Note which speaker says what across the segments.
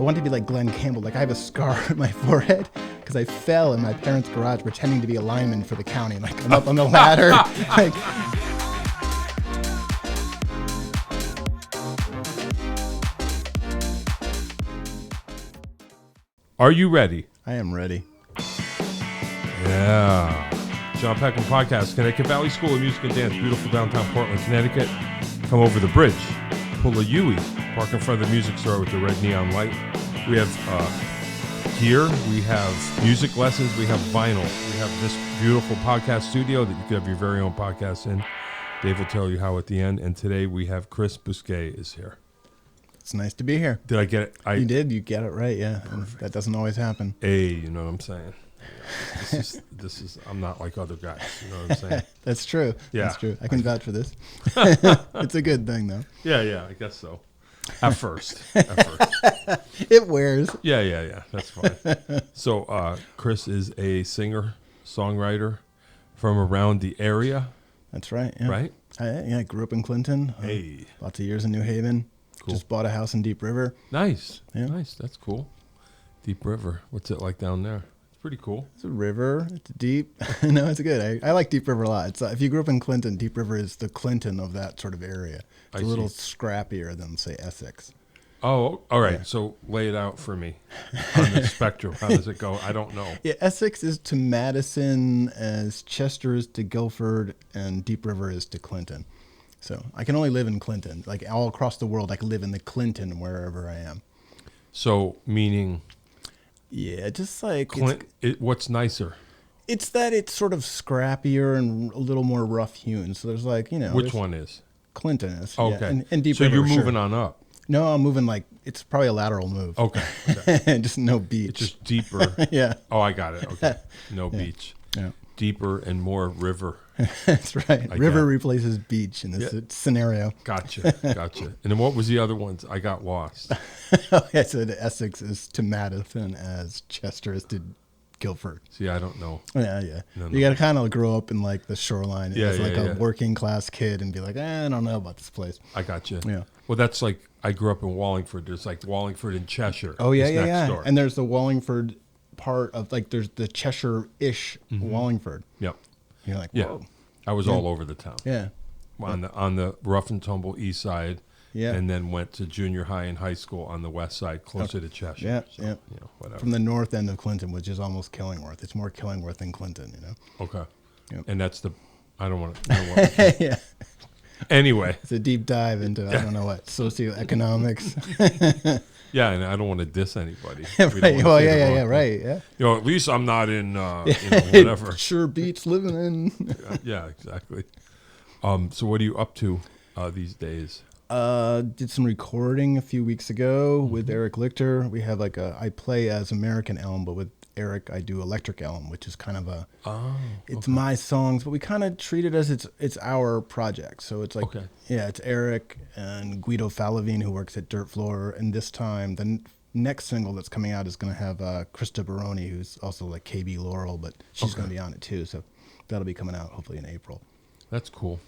Speaker 1: I wanted to be like Glenn Campbell. Like I have a scar on my forehead because I fell in my parents' garage pretending to be a lineman for the county. Like I'm up on the ladder. Like,
Speaker 2: are you ready?
Speaker 1: I am ready.
Speaker 2: Yeah. John Peckman Podcast, Connecticut Valley School of Music and Dance, beautiful downtown Portland, Connecticut. Come over the bridge, pull a Yui, park in front of the music store with the red neon light. We have gear, we have music lessons, we have vinyl. We have this beautiful podcast studio that you could have your very own podcast in. Dave will tell you how at the end. And today we have Chris Bousquet is here.
Speaker 1: It's nice to be here.
Speaker 2: Did I get it?
Speaker 1: You did. You get it right, yeah. And that doesn't always happen.
Speaker 2: Hey, you know what I'm saying? This is. I'm not like other guys. You know what I'm saying?
Speaker 1: That's true.
Speaker 2: Yeah.
Speaker 1: That's true. I can vouch for this. It's a good thing, though.
Speaker 2: Yeah, I guess so. At first.
Speaker 1: It wears.
Speaker 2: Yeah. That's fine. So, Chris is a singer, songwriter from around the area.
Speaker 1: That's right. Yeah.
Speaker 2: Right?
Speaker 1: I grew up in Clinton.
Speaker 2: Hey.
Speaker 1: Lots of years in New Haven.
Speaker 2: Cool.
Speaker 1: Just bought a house in Deep River.
Speaker 2: Nice.
Speaker 1: Yeah.
Speaker 2: Nice. That's cool. Deep River. What's it like down there? It's pretty cool.
Speaker 1: It's a river. It's deep. No, it's good. I like Deep River a lot. It's if you grew up in Clinton, Deep River is the Clinton of that sort of area. It's a little scrappier than, say, Essex.
Speaker 2: Oh, all right.
Speaker 1: Yeah.
Speaker 2: So lay it out for me on the spectrum. How does it go? I don't know.
Speaker 1: Yeah, Essex is to Madison as Chester is to Guilford, and Deep River is to Clinton. So I can only live in Clinton. Like all across the world, I can live in the Clinton wherever I am.
Speaker 2: So meaning...
Speaker 1: Yeah, just like...
Speaker 2: what's nicer?
Speaker 1: It's that it's sort of scrappier and a little more rough-hewn. So there's like,
Speaker 2: Which one is?
Speaker 1: Clinton is.
Speaker 2: Okay.
Speaker 1: Yeah, and Deep
Speaker 2: so
Speaker 1: River,
Speaker 2: you're moving on up.
Speaker 1: No, I'm moving like, it's probably a lateral move.
Speaker 2: Okay.
Speaker 1: Just no beach.
Speaker 2: It's just deeper.
Speaker 1: Yeah.
Speaker 2: Oh, I got it. Okay. No beach.
Speaker 1: Yeah.
Speaker 2: Deeper and more river.
Speaker 1: That's right. River replaces beach in this scenario.
Speaker 2: Gotcha. And then what was the other ones? I got lost.
Speaker 1: Okay, so the Essex is to Madison as Chester is to Guilford.
Speaker 2: See, I don't know.
Speaker 1: Yeah.
Speaker 2: No.
Speaker 1: You got to kind of grow up in like the shoreline as like a
Speaker 2: yeah.
Speaker 1: working class kid and be like, I don't know about this place.
Speaker 2: I got you.
Speaker 1: Yeah.
Speaker 2: Well, that's like, I grew up in Wallingford. There's like Wallingford and Cheshire.
Speaker 1: Oh, yeah,
Speaker 2: next door.
Speaker 1: And there's the Wallingford part of like, there's the Cheshire-ish Wallingford.
Speaker 2: Yep.
Speaker 1: You're like,
Speaker 2: Yeah.
Speaker 1: whoa.
Speaker 2: I was all over the town.
Speaker 1: Yeah.
Speaker 2: On the rough and tumble east side.
Speaker 1: Yeah.
Speaker 2: And then went to junior high and high school on the west side, closer to Cheshire.
Speaker 1: Yeah,
Speaker 2: So,
Speaker 1: yeah.
Speaker 2: Whatever.
Speaker 1: From the north end of Clinton, which is almost Killingworth. It's more Killingworth than Clinton,
Speaker 2: Okay.
Speaker 1: Yep.
Speaker 2: And that's the, I don't want to.
Speaker 1: Yeah.
Speaker 2: Anyway.
Speaker 1: It's a deep dive into, I don't know what, socioeconomics.
Speaker 2: Yeah, and I don't want to diss anybody.
Speaker 1: Right. Well, yeah, right. Yeah.
Speaker 2: At least I'm not in, whatever.
Speaker 1: Sure beats living in.
Speaker 2: Yeah, exactly. So what are you up to these days?
Speaker 1: Did some recording a few weeks ago with Eric Lichter. We have like I play as American Elm, but with Eric I do Electric Elm, which is kind of it's my songs, but we kind of treat it as it's our project. So it's like, it's Eric and Guido Falavine, who works at Dirt Floor, and this time the next single that's coming out is going to have Krista Baroni, who's also like KB Laurel, but she's going to be on it too. So that'll be coming out hopefully in April.
Speaker 2: That's cool.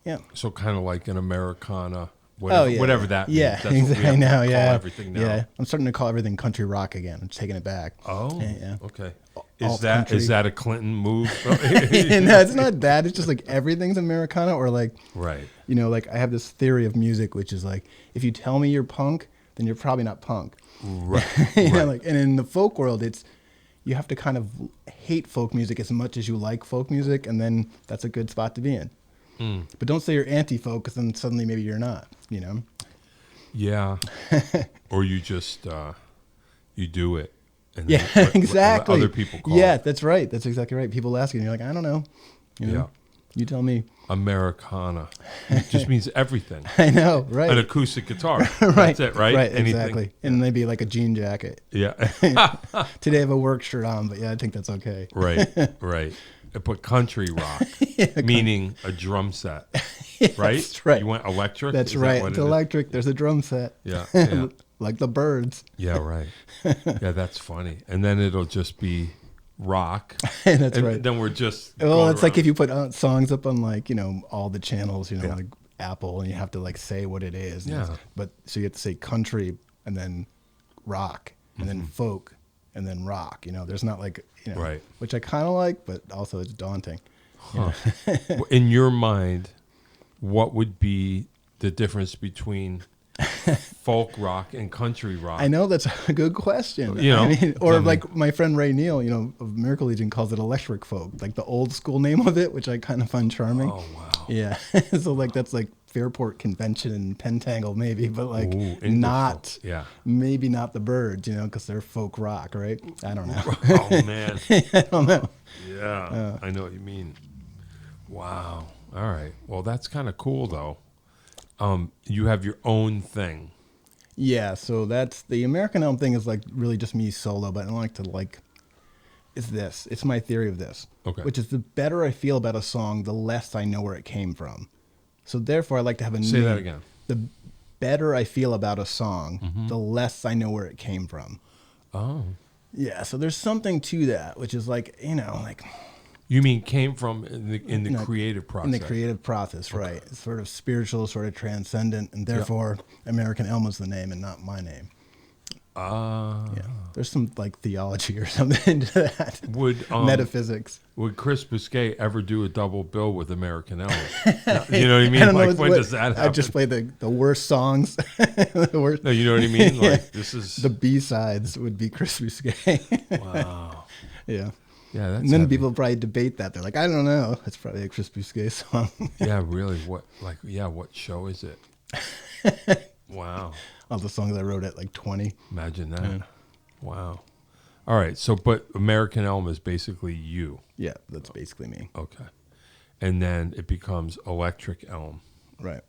Speaker 1: Yeah.
Speaker 2: So kind of like an Americana, whatever that means.
Speaker 1: Yeah,
Speaker 2: That's what we have to call everything now.
Speaker 1: Yeah, I'm starting to call everything country rock again. I'm just taking it back.
Speaker 2: Oh,
Speaker 1: yeah.
Speaker 2: Okay.
Speaker 1: Alt country.
Speaker 2: Is that a Clinton move?
Speaker 1: No, it's not that. It's just like everything's Americana, or like,
Speaker 2: right.
Speaker 1: Like I have this theory of music, which is like, if you tell me you're punk, then you're probably not punk.
Speaker 2: Right.
Speaker 1: And in the folk world, you have to kind of hate folk music as much as you like folk music, and then that's a good spot to be in. But don't say you're anti-folk, because then suddenly maybe you're not,
Speaker 2: Yeah. Or you just, you do it. And
Speaker 1: yeah, exactly.
Speaker 2: Other people call
Speaker 1: it. That's right. That's exactly right. People ask you, and you're like, I don't know. You tell me.
Speaker 2: Americana. It just means everything.
Speaker 1: I know, right.
Speaker 2: An acoustic guitar.
Speaker 1: Right.
Speaker 2: That's it, right?
Speaker 1: Right,
Speaker 2: Anything.
Speaker 1: exactly. And maybe like a jean jacket.
Speaker 2: Yeah.
Speaker 1: Today I have a work shirt on, but I think that's okay.
Speaker 2: Right. But country rock, meaning a drum set, right?
Speaker 1: That's right.
Speaker 2: You went electric?
Speaker 1: That's right. It's electric. There's a drum set.
Speaker 2: Yeah.
Speaker 1: Like the Birds.
Speaker 2: Yeah, right. Yeah, that's funny. And then it'll just be rock.
Speaker 1: That's right.
Speaker 2: Then we're just
Speaker 1: Well, it's like if you put songs up on like, all the channels, like Apple, and you have to like say what it is.
Speaker 2: Yeah.
Speaker 1: But so you have to say country and then rock, and then folk, and then rock. There's not like,
Speaker 2: Right.
Speaker 1: which I kind of like, but also it's daunting.
Speaker 2: Huh. In your mind, what would be the difference between folk rock and country rock?
Speaker 1: I know that's a good question. Like my friend Ray Neal, of Miracle Legion calls it electric folk, like the old school name of it, which I kind of find charming.
Speaker 2: Oh, wow.
Speaker 1: Yeah. So like that's like Fairport Convention and Pentangle maybe, but like maybe not the Byrds, because they're folk rock, right? I don't know.
Speaker 2: Oh, man.
Speaker 1: I don't know.
Speaker 2: Yeah, I know what you mean. Wow. All right. Well, that's kind of cool, though. You have your own thing.
Speaker 1: Yeah, so that's the American Elm thing is like really just me solo, but I like to it's my theory of this.
Speaker 2: Okay.
Speaker 1: Which is the better I feel about a song, the less I know where it came from. So therefore I like to have a
Speaker 2: Say that again.
Speaker 1: The better I feel about a song, the less I know where it came from.
Speaker 2: Oh.
Speaker 1: Yeah, so there's something to that, which is like,
Speaker 2: You mean came from in the creative process?
Speaker 1: In the creative process, okay. Right. It's sort of spiritual, sort of transcendent, and therefore American Elm is the name and not my name. Yeah. There's some like theology or something to that. Metaphysics.
Speaker 2: Would Chris Bousquet ever do a double bill with American Elm? You know what I mean? Like when does that happen?
Speaker 1: I just play the worst songs. The worst.
Speaker 2: No, you know what I mean? Like this is
Speaker 1: the B-sides would be Chris Bousquet.
Speaker 2: Wow.
Speaker 1: Yeah.
Speaker 2: Yeah, that's
Speaker 1: and then
Speaker 2: heavy.
Speaker 1: people probably debate that. They're like, I don't know. It's probably a Chris Bousquet song.
Speaker 2: Yeah, really. What show is it? Wow.
Speaker 1: All the songs I wrote at like 20.
Speaker 2: Imagine that. Yeah. Wow. All right. So, but American Elm is basically you.
Speaker 1: Yeah, that's basically me.
Speaker 2: Okay. And then it becomes Electric Elm.
Speaker 1: Right.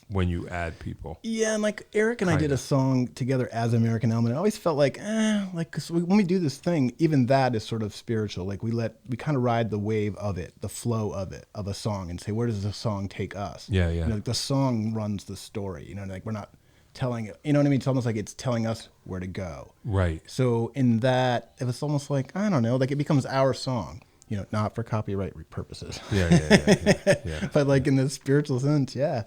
Speaker 2: When you add people.
Speaker 1: Yeah, and like Eric and I did a song together as American Elm, and I always felt like, cause when we do this thing, even that is sort of spiritual. Like we kind of ride the wave of it, the flow of it, of a song, and say, where does the song take us?
Speaker 2: Yeah, yeah.
Speaker 1: Like the song runs the story. Like we're not telling it. You know what I mean? It's almost like it's telling us where to go.
Speaker 2: Right.
Speaker 1: So in that, it was almost like, I don't know, like it becomes our song. Not for copyright purposes.
Speaker 2: Yeah.
Speaker 1: But like in the spiritual sense, yeah.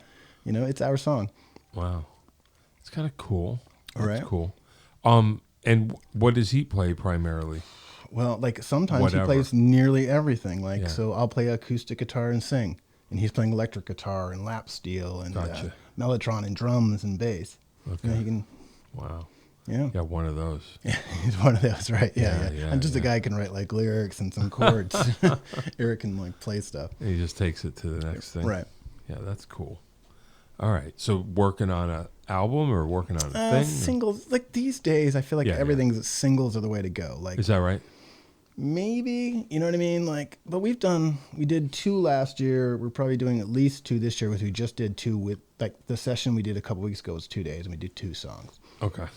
Speaker 1: It's our song.
Speaker 2: Wow. It's kind of cool.
Speaker 1: All right.
Speaker 2: That's cool. And what does he play primarily?
Speaker 1: Well, like sometimes he plays nearly everything. Like, so I'll play acoustic guitar and sing. And he's playing electric guitar and lap steel and mellotron and drums and bass.
Speaker 2: Okay.
Speaker 1: He can.
Speaker 2: Wow.
Speaker 1: Yeah.
Speaker 2: Yeah, one of those.
Speaker 1: Yeah, he's one of those, right? Yeah. I'm just a guy who can write like lyrics and some chords. Eric can like play stuff.
Speaker 2: And he just takes it to the next thing.
Speaker 1: Right.
Speaker 2: Yeah, that's cool. All right. So working on an album or working on a thing?
Speaker 1: Singles. Like these days, I feel like everything's singles are the way to go. Like,
Speaker 2: is that right?
Speaker 1: Maybe, you know what I mean? Like, but we did 2 last year. We're probably doing at least 2 this year, which we just did 2 with, like the session we did a couple weeks ago was 2 days and we did 2 songs.
Speaker 2: Okay.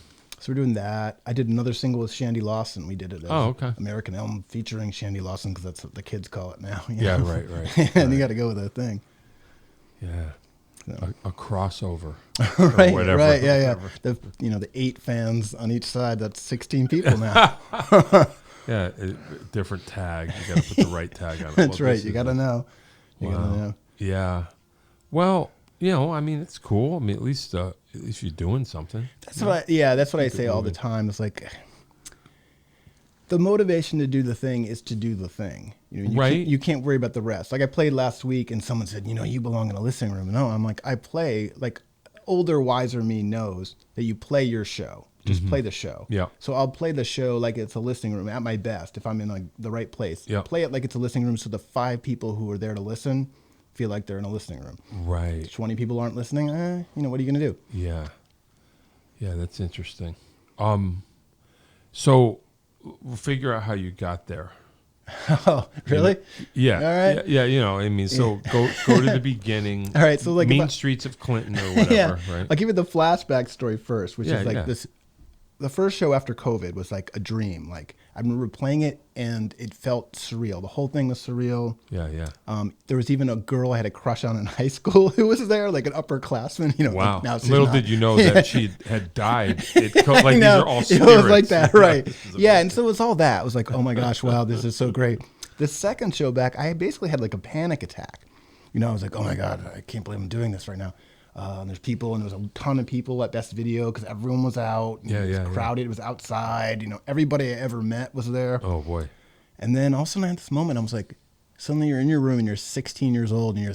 Speaker 1: So we're doing that. I did another single with Shandy Lawson. We did it as
Speaker 2: American
Speaker 1: Elm featuring Shandy Lawson because that's what the kids call it now.
Speaker 2: Yeah, right.
Speaker 1: And you got to go with that thing.
Speaker 2: Yeah. So. A crossover.
Speaker 1: Right,
Speaker 2: whatever,
Speaker 1: right, yeah. The 8 fans on each side, that's 16 people now.
Speaker 2: Yeah, different tag. You got to put the right tag on it.
Speaker 1: That's right. You got to know. You got to know.
Speaker 2: Yeah. Well, I mean, it's cool. I mean, at least you're doing something.
Speaker 1: That's what I say all the time. It's like the motivation to do the thing is to do the thing. You can't worry about the rest. Like I played last week and someone said, you belong in a listening room. No, I'm like, I play, like older, wiser me knows that you play your show. Just play the show.
Speaker 2: Yeah.
Speaker 1: So I'll play the show like it's a listening room at my best if I'm in like the right place.
Speaker 2: Yeah.
Speaker 1: Play it like it's a listening room so the 5 people who are there to listen feel like they're in a listening room.
Speaker 2: Right.
Speaker 1: 20 people aren't listening. What are you going to do?
Speaker 2: Yeah. Yeah, that's interesting. So we'll figure out how you got there.
Speaker 1: Oh, really?
Speaker 2: Yeah.
Speaker 1: All right.
Speaker 2: Yeah. I mean, so go to the beginning.
Speaker 1: All right. So like
Speaker 2: Mean Streets of Clinton or whatever, right?
Speaker 1: I'll give you the flashback story first, which is like this. The first show after COVID was like a dream. Like I remember playing it and it felt surreal. The whole thing was surreal.
Speaker 2: Yeah.
Speaker 1: There was even a girl I had a crush on in high school who was there, like an upperclassman.
Speaker 2: Wow.
Speaker 1: Now
Speaker 2: Little did you know that she had died. These are all spirits.
Speaker 1: It was like that, right? Yeah, and so it was all that. It was like, oh my gosh, wow, this is so great. The second show back, I basically had like a panic attack. I was like, oh my God, I can't believe I'm doing this right now. There's people, and there was a ton of people at Best Video because everyone was out. And it was crowded. It was outside. Everybody I ever met was there.
Speaker 2: Oh boy!
Speaker 1: And then all of a sudden, at this moment, I was like, suddenly you're in your room and you're 16 years old and you're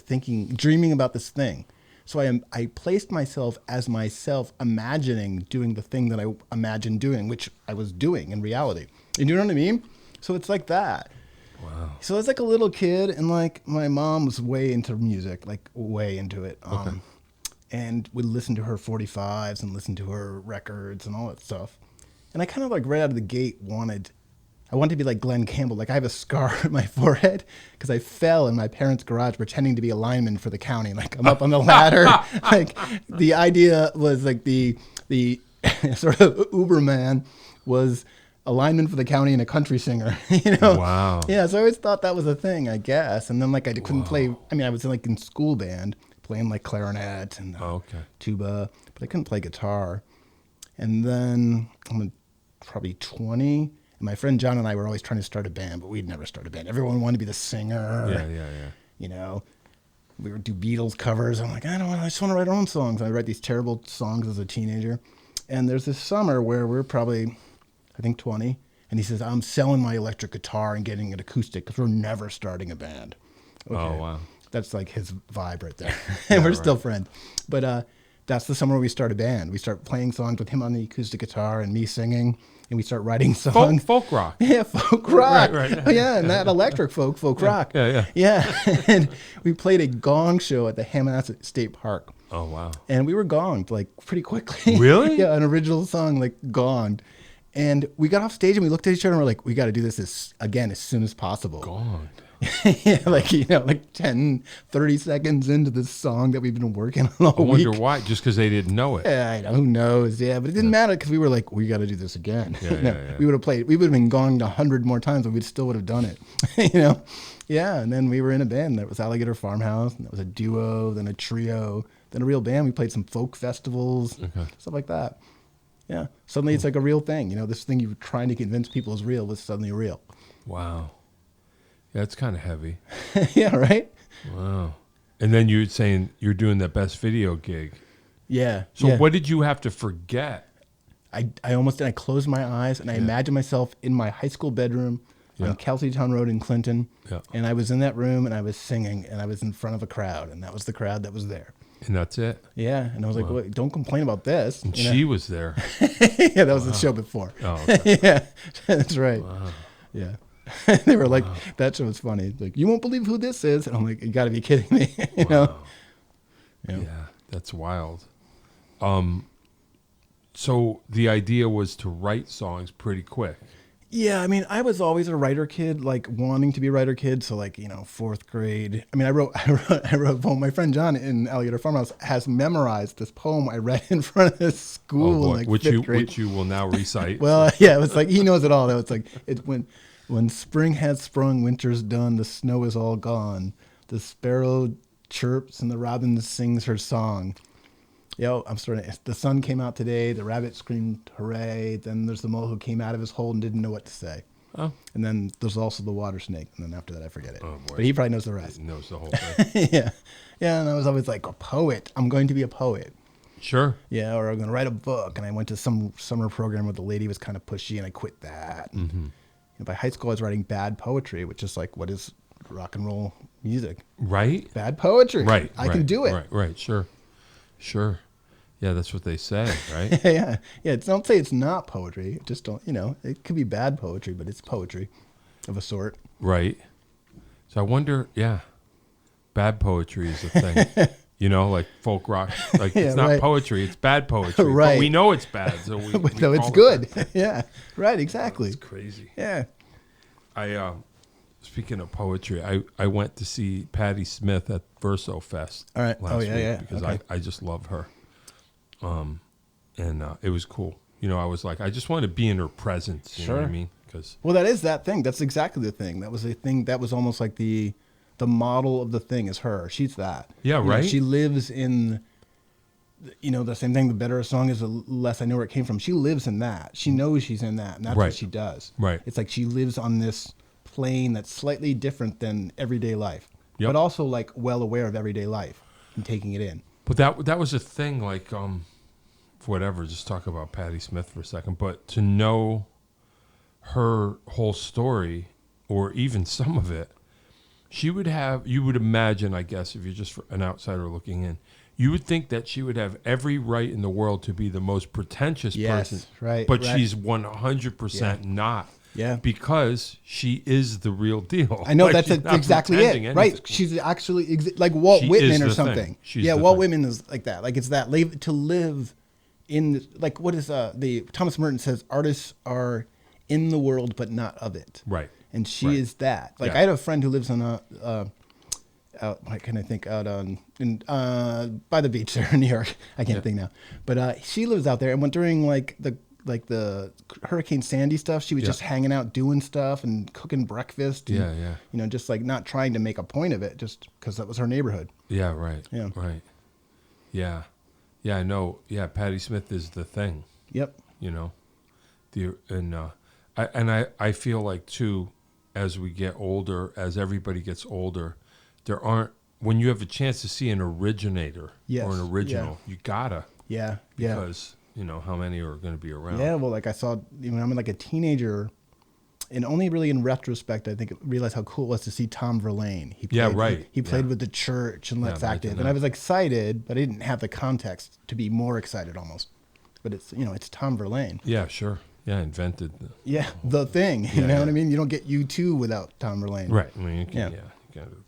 Speaker 1: dreaming about this thing. So I placed myself as myself, imagining doing the thing that I imagined doing, which I was doing in reality. You know what I mean? So it's like that.
Speaker 2: Wow.
Speaker 1: So I was like a little kid, and like my mom was way into music, like way into it.
Speaker 2: Okay.
Speaker 1: And would listen to her 45s and listen to her records and all that stuff. And I kind of like right out of the gate I wanted to be like Glenn Campbell. Like I have a scar on my forehead because I fell in my parents' garage pretending to be a lineman for the county. Like I'm up on the ladder. Like the idea was like the sort of Uberman was a lineman for the county and a country singer.
Speaker 2: Wow.
Speaker 1: Yeah. So I always thought that was a thing, I guess. And then like I couldn't play. I mean, I was like in school band playing like clarinet and tuba, but I couldn't play guitar. And then I'm probably 20. My friend John and I were always trying to start a band, but we'd never start a band. Everyone wanted to be the singer.
Speaker 2: Yeah.
Speaker 1: We would do Beatles covers. I'm like, I just want to write our own songs. I write these terrible songs as a teenager. And there's this summer where we're probably, I think 20. And he says, I'm selling my electric guitar and getting it acoustic because we're never starting a band. Okay.
Speaker 2: Oh, wow.
Speaker 1: That's like his vibe right there. And we're still friends. But that's the summer we start a band. We start playing songs with him on the acoustic guitar and me singing. And we start writing songs.
Speaker 2: Folk rock.
Speaker 1: Yeah, folk rock.
Speaker 2: Right.
Speaker 1: Oh, yeah, and that electric folk rock.
Speaker 2: Yeah.
Speaker 1: Yeah, and we played a gong show at the Hammonasset State Park.
Speaker 2: Oh, wow.
Speaker 1: And we were gonged, like, pretty quickly.
Speaker 2: Really?
Speaker 1: Yeah, an original song, like, gonged. And we got off stage and we looked at each other and we're like, we got to do this again as soon as possible.
Speaker 2: Gonged.
Speaker 1: Yeah, like 10, 30 seconds into this song that we've been working on all week.
Speaker 2: I wonder why, just because they didn't know it.
Speaker 1: Yeah, I know, who knows? Yeah, but it didn't matter because we were like, we got to do this again.
Speaker 2: Yeah.
Speaker 1: We would have been gonged 100 more times, but we still would have done it. Yeah, and then we were in a band that was Alligator Farmhouse, and that was a duo, then a trio, then a real band. We played some folk festivals, stuff like that. Yeah, suddenly it's like a real thing. This thing you were trying to convince people is real was suddenly real.
Speaker 2: Wow. Yeah, it's kind of heavy.
Speaker 1: Yeah, right?
Speaker 2: Wow. And then you're saying you're doing that Best Video gig.
Speaker 1: Yeah.
Speaker 2: So what did you have to forget?
Speaker 1: I almost did. I closed my eyes and I imagined myself in my high school bedroom on Kelseytown Road in Clinton. Yeah. And I was in that room and I was singing and I was in front of a crowd and that was the crowd that was there.
Speaker 2: And that's it?
Speaker 1: Yeah. And I was like, well, don't complain about this.
Speaker 2: And she was there.
Speaker 1: Yeah, that was the show before.
Speaker 2: Oh, okay.
Speaker 1: Yeah, that's right.
Speaker 2: Wow.
Speaker 1: Yeah. They were like, that show was funny. Like, you won't believe who this is. And I'm like, you got to be kidding me. you know?
Speaker 2: Yeah, that's wild. So the idea was to write songs pretty quick.
Speaker 1: Yeah, I mean, I was always a writer kid, like wanting to be a writer kid. So like, fourth grade. I mean, I wrote a poem. My friend John in Alligator Farmhouse has memorized this poem I read in front of his school in like fifth grade.
Speaker 2: Which you will now recite.
Speaker 1: Well, yeah, it was like, he knows it all. It's like, when spring has sprung, winter's done, the snow is all gone. The sparrow chirps and the robin sings her song. I'm starting. The sun came out today. The rabbit screamed, hooray. Then there's the mole who came out of his hole and didn't know what to say. Oh. And then there's also the water snake. And then after that, I forget it. Oh, boy. But he probably knows the rest.
Speaker 2: He knows the whole thing.
Speaker 1: Yeah. Yeah, and I was always like, a poet. I'm going to be a poet.
Speaker 2: Sure.
Speaker 1: Yeah, or I'm going to write a book. And I went to some summer program where the lady was kind of pushy, and I quit that. Mm-hmm. By high school, I was writing bad poetry, which is like, what is rock and roll music?
Speaker 2: Right.
Speaker 1: Bad poetry.
Speaker 2: Right.
Speaker 1: I can do it.
Speaker 2: Right. Sure. Yeah, that's what they say, right?
Speaker 1: Yeah. Don't say it's not poetry. Just don't, it could be bad poetry, but it's poetry of a sort.
Speaker 2: Right. So I wonder, bad poetry is a thing. Like folk rock. Like it's not poetry, it's bad poetry.
Speaker 1: Right.
Speaker 2: But we know it's bad, so we
Speaker 1: no, it's good. Yeah. Right, exactly.
Speaker 2: It's crazy.
Speaker 1: Yeah.
Speaker 2: Speaking of poetry, I went to see Patti Smith at Verso Fest
Speaker 1: last week
Speaker 2: because I just love her. And it was cool. I was like, I just want to be in her presence. You know what I mean?
Speaker 1: Well, that is that thing. That's exactly the thing. That was a thing that was almost like the model of the thing is her. She's that.
Speaker 2: Yeah, right.
Speaker 1: She lives in, the same thing. The better a song is, the less I know where it came from. She lives in that. She knows she's in that, and that's what she does.
Speaker 2: Right.
Speaker 1: It's like she lives on this plane that's slightly different than everyday life, but also like well aware of everyday life and taking it in.
Speaker 2: But that was a thing, like, whatever, just talk about Patti Smith for a second, but to know her whole story, or even some of it, you would imagine, I guess, if you're just an outsider looking in, you would think that she would have every right in the world to be the most pretentious person.
Speaker 1: Right.
Speaker 2: But she's 100% not.
Speaker 1: Yeah.
Speaker 2: Because she is the real deal.
Speaker 1: I know, that's exactly it.
Speaker 2: anything.
Speaker 1: Right. She's actually like Walt Whitman or something. Walt Whitman is like that. Like, it's that to live in, like, what is the Thomas Merton says, artists are in the world but not of it.
Speaker 2: Right.
Speaker 1: And she is that. Like, I had a friend who lives on out on by the beach there in New York. I can't think now. But she lives out there, and when during like the Hurricane Sandy stuff, she was just hanging out doing stuff and cooking breakfast. And, you know, just like not trying to make a point of it, just because that was her neighborhood. Yeah,
Speaker 2: right.
Speaker 1: Yeah.
Speaker 2: Right. Yeah. Yeah, I know. Yeah, Patti Smith is the thing.
Speaker 1: Yep.
Speaker 2: You know. I feel like too, as we get older, as everybody gets older, when you have a chance to see an originator or an original, you gotta.
Speaker 1: Yeah.
Speaker 2: Because, you know, how many are going to be around?
Speaker 1: Yeah, well, like I saw, when I'm like a teenager, and only really in retrospect, I think I realized how cool it was to see Tom Verlaine. He played with the Church and Let's Active, and I was excited, but I didn't have the context to be more excited almost. But it's, you know, it's Tom Verlaine.
Speaker 2: Yeah, sure. Yeah, invented
Speaker 1: the thing. You know what I mean? You don't get U2 without Tom Verlaine.
Speaker 2: Right. I mean, you get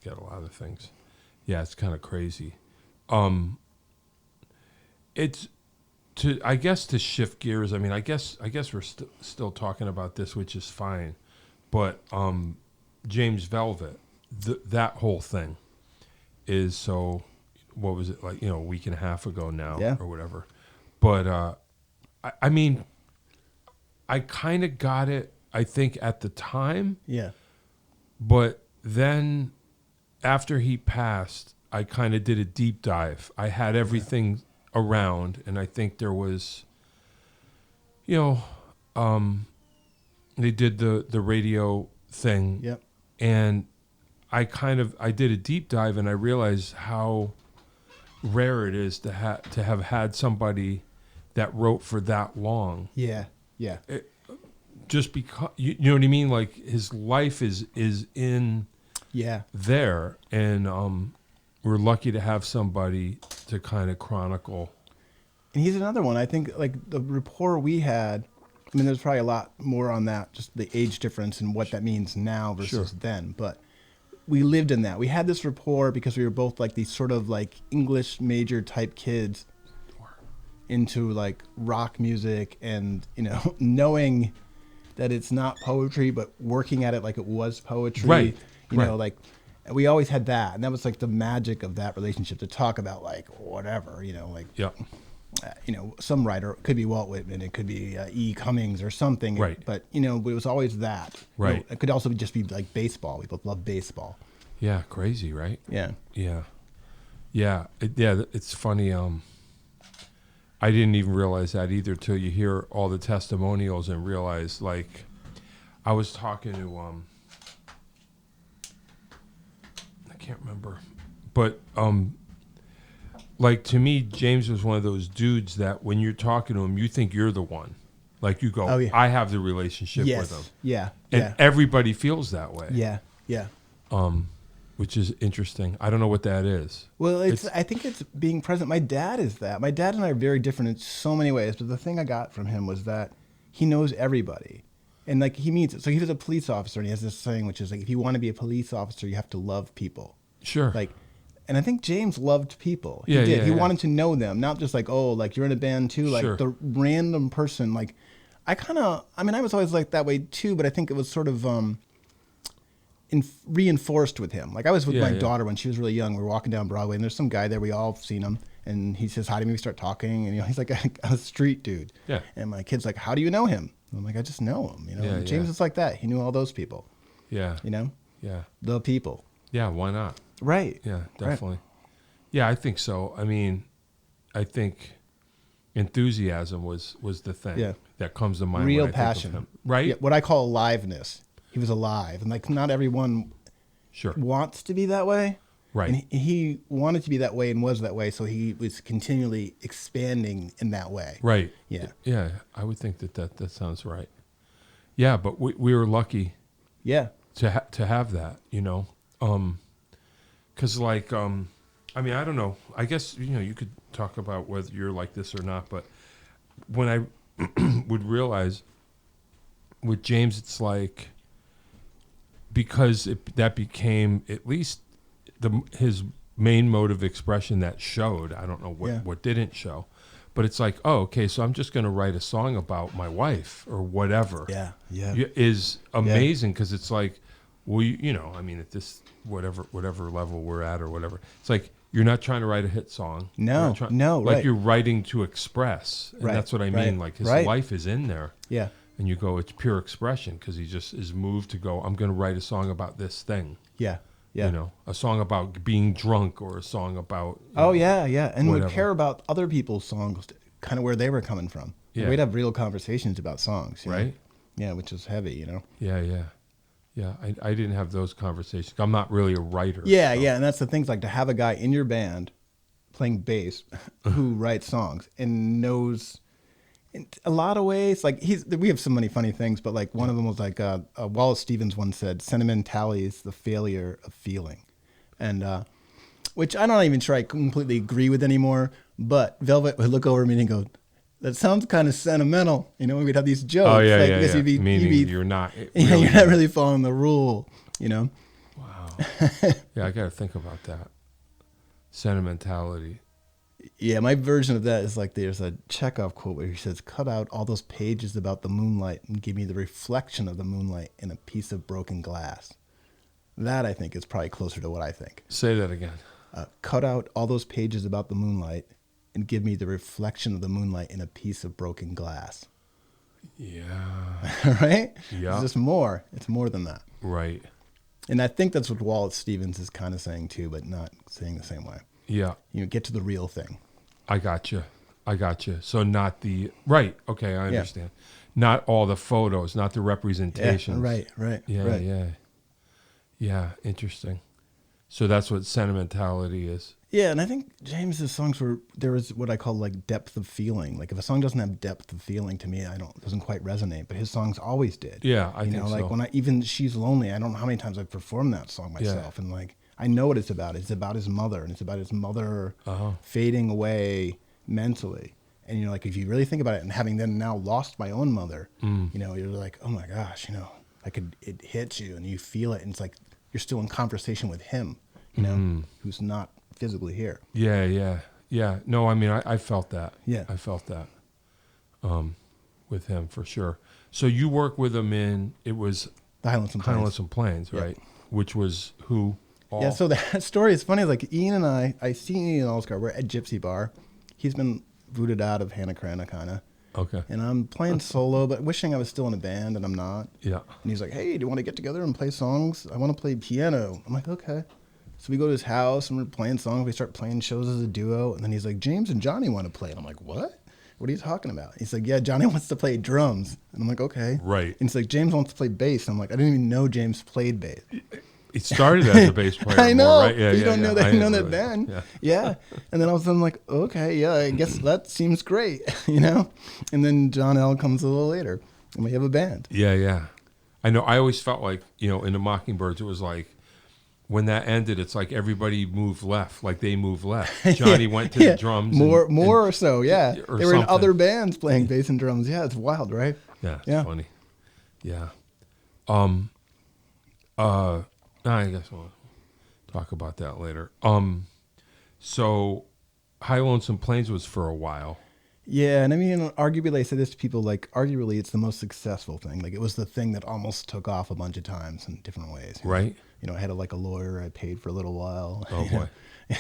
Speaker 2: a lot of things. Yeah, it's kind of crazy. It's I guess to shift gears. I mean, I guess we're still talking about this, which is fine. But James Velvet, that whole thing is so. What was it like? You know, a week and a half ago now, or whatever. But I mean, I kind of got it, I think, at the time.
Speaker 1: Yeah.
Speaker 2: But then after he passed, I kind of did a deep dive. I had everything around, and I think there was, you know, they did the radio thing.
Speaker 1: Yep.
Speaker 2: And I did a deep dive, and I realized how rare it is to have had somebody that wrote for that long.
Speaker 1: Yeah.
Speaker 2: Just because, you know what I mean? Like, his life is in there, and we're lucky to have somebody to kind of chronicle.
Speaker 1: And he's another one. I think, like, the rapport we had, I mean, there's probably a lot more on that, just the age difference and what that means now versus then. But we lived in that. We had this rapport because we were both like these sort of like English major type kids into like rock music, and, you know, knowing that it's not poetry, but working at it like it was poetry.
Speaker 2: Right.
Speaker 1: You know, like, we always had that. And that was like the magic of that relationship, to talk about like whatever, you know, like, you know, some writer, it could be Walt Whitman, it could be E. Cummings or something.
Speaker 2: Right.
Speaker 1: But, you know, it was always that.
Speaker 2: Right.
Speaker 1: You know, it could also just be like baseball. We both love baseball.
Speaker 2: Yeah. Crazy, right?
Speaker 1: Yeah.
Speaker 2: Yeah. Yeah. It's funny. I didn't even realize that either till you hear all the testimonials and realize, like, I was talking to, I can't remember, but, like, to me, James was one of those dudes that when you're talking to him, you think you're the one. Like, you go, I have the relationship with him.
Speaker 1: Yeah.
Speaker 2: And everybody feels that way.
Speaker 1: Yeah.
Speaker 2: Which is interesting. I don't know what that is.
Speaker 1: Well, I think it's being present. My dad is that. My dad and I are very different in so many ways, but the thing I got from him was that he knows everybody. And, like, he means it. So he was a police officer, and he has this saying, which is, like, if you want to be a police officer, you have to love people.
Speaker 2: Sure.
Speaker 1: Like, and I think James loved people. He did. He wanted to know them, not just like, oh, like, you're in a band too. Like, the random person. Like, I was always like that way too, but I think it was sort of reinforced with him. Like, I was with my daughter when she was really young. We were walking down Broadway, and there's some guy there. We all have seen him, and he says hi to me. We start talking, and, you know, he's like a street dude. Yeah. And my kid's like, "How do you know him?" And I'm like, "I just know him." You know. And James is like that. He knew all those people. Yeah. You know. Yeah. The people.
Speaker 2: Yeah. Why not?
Speaker 1: Right.
Speaker 2: Yeah. Definitely. Right. Yeah, I think so. I mean, I think enthusiasm was the thing that comes to mind.
Speaker 1: Real
Speaker 2: when I
Speaker 1: passion.
Speaker 2: think of him. Right.
Speaker 1: Yeah, what I call aliveness. He was alive, and, like, not everyone wants to be that way.
Speaker 2: Right.
Speaker 1: And he wanted to be that way and was that way, so he was continually expanding in that way.
Speaker 2: Right.
Speaker 1: Yeah.
Speaker 2: Yeah, I would think that sounds right. Yeah, but we were lucky
Speaker 1: Yeah.
Speaker 2: to have that, you know. 'Cause like I mean, I don't know. I guess, you know, you could talk about whether you're like this or not, but when I would realize with James, it's like, because that became at least his main mode of expression that showed. I don't know what didn't show, but it's like, oh, okay, so I'm just going to write a song about my wife or whatever.
Speaker 1: Yeah. Yeah.
Speaker 2: Is amazing, because it's like, well, you know, I mean, at this whatever level we're at or whatever, it's like you're not trying to write a hit song.
Speaker 1: No,
Speaker 2: like
Speaker 1: right.
Speaker 2: you're writing to express, and
Speaker 1: Right,
Speaker 2: that's what I
Speaker 1: right,
Speaker 2: mean. Like his
Speaker 1: right.
Speaker 2: life is in there.
Speaker 1: Yeah.
Speaker 2: And you go, it's pure expression, because he just is moved to go, I'm going to write a song about this thing.
Speaker 1: Yeah. Yeah.
Speaker 2: You know, a song about being drunk, or a song about...
Speaker 1: Oh, yeah, yeah. And
Speaker 2: whatever.
Speaker 1: would care about other people's songs, kind of where they were coming from.
Speaker 2: Yeah.
Speaker 1: We'd have real conversations about songs. You know?
Speaker 2: Right?
Speaker 1: Yeah, which is heavy, you know?
Speaker 2: Yeah, yeah. Yeah, I didn't have those conversations. I'm not really a writer.
Speaker 1: Yeah,
Speaker 2: so.
Speaker 1: yeah. And that's the thing, like to have a guy in your band playing bass who writes songs and knows... in a lot of ways, like we have so many funny things, but like one of them was like Wallace Stevens once said, "Sentimentality is the failure of feeling," and which I'm not even sure I completely agree with anymore. But Velvet would look over me and go, "That sounds kind of sentimental," you know. We'd have these jokes.
Speaker 2: Oh yeah,
Speaker 1: like,
Speaker 2: yeah,
Speaker 1: because
Speaker 2: yeah. Meaning you're not.
Speaker 1: Really, you're not really following the rule, you know.
Speaker 2: Wow. Yeah, I got to think about that. Sentimentality.
Speaker 1: Yeah, my version of that is like there's a Chekhov quote where he says, "Cut out all those pages about the moonlight and give me the reflection of the moonlight in a piece of broken glass." That, I think, is probably closer to what I think.
Speaker 2: Say that again.
Speaker 1: Cut out all those pages about the moonlight and give me the reflection of the moonlight in a piece of broken glass.
Speaker 2: Yeah.
Speaker 1: Right?
Speaker 2: Yeah.
Speaker 1: It's just more. It's more than that.
Speaker 2: Right.
Speaker 1: And I think that's what Wallace Stevens is kind of saying too, but not saying the same way.
Speaker 2: Yeah.
Speaker 1: You know, get to the real thing.
Speaker 2: I got you. So not the right. Okay, I understand. Not all the photos, not the representations.
Speaker 1: Yeah, right.
Speaker 2: Yeah, interesting. So that's what sentimentality is.
Speaker 1: Yeah, and I think James's songs there was what I call like depth of feeling. Like if a song doesn't have depth of feeling, to me, it doesn't quite resonate. But his songs always did.
Speaker 2: Yeah, I think
Speaker 1: so. Like when even She's Lonely, I don't know how many times I've performed that song myself, and like I know what it's about. It's about his mother, and it's about his mother fading away mentally. And you know, like if you really think about it, and having then now lost my own mother, you know, you're like, oh my gosh, you know, it hits you, and you feel it, and it's like you're still in conversation with him, you know, who's not physically here.
Speaker 2: Yeah. No, I mean, I felt that.
Speaker 1: Yeah.
Speaker 2: I felt that with him for sure. So you work with him it was
Speaker 1: The Highlands and
Speaker 2: Plains, right? Which was who?
Speaker 1: Yeah, so that story is funny. Like Ian and I see Ian Allsgar. We're at Gypsy Bar. He's been booted out of Hannah Cranna, kind of.
Speaker 2: Okay.
Speaker 1: And I'm playing solo, but wishing I was still in a band, and I'm not.
Speaker 2: Yeah.
Speaker 1: And he's like, "Hey, do you want to get together and play songs? I want to play piano." I'm like, "Okay." So we go to his house, and we're playing songs. We start playing shows as a duo. And then he's like, "James and Johnny want to play." And I'm like, "What? What are you talking about?" He's like, "Yeah, Johnny wants to play drums." And I'm like, "Okay."
Speaker 2: Right.
Speaker 1: And he's like, "James wants to play bass." And I'm like, "I didn't even know James played bass."
Speaker 2: It started as a bass player.
Speaker 1: I know.
Speaker 2: More, right? Yeah,
Speaker 1: you don't know that. You know that
Speaker 2: really,
Speaker 1: then. Yeah. And then all of a sudden I'm like, okay, yeah, I guess that seems great, you know? And then John L. comes a little later, and we have a band.
Speaker 2: Yeah. I know. I always felt like, you know, in the Mockingbirds, it was like, when that ended, it's like everybody moved left, like they moved left. Johnny went to the drums.
Speaker 1: More or so, yeah.
Speaker 2: Or
Speaker 1: they were in other bands playing bass and drums. Yeah, it's wild, right?
Speaker 2: Yeah, it's funny. Yeah. I guess we'll talk about that later. So High Lonesome Plains was for a while.
Speaker 1: Yeah, and I mean, arguably, I say this to people, like, arguably, it's the most successful thing. Like, it was the thing that almost took off a bunch of times in different ways.
Speaker 2: Right.
Speaker 1: You know, I had a lawyer I paid for a little while.
Speaker 2: Oh, boy.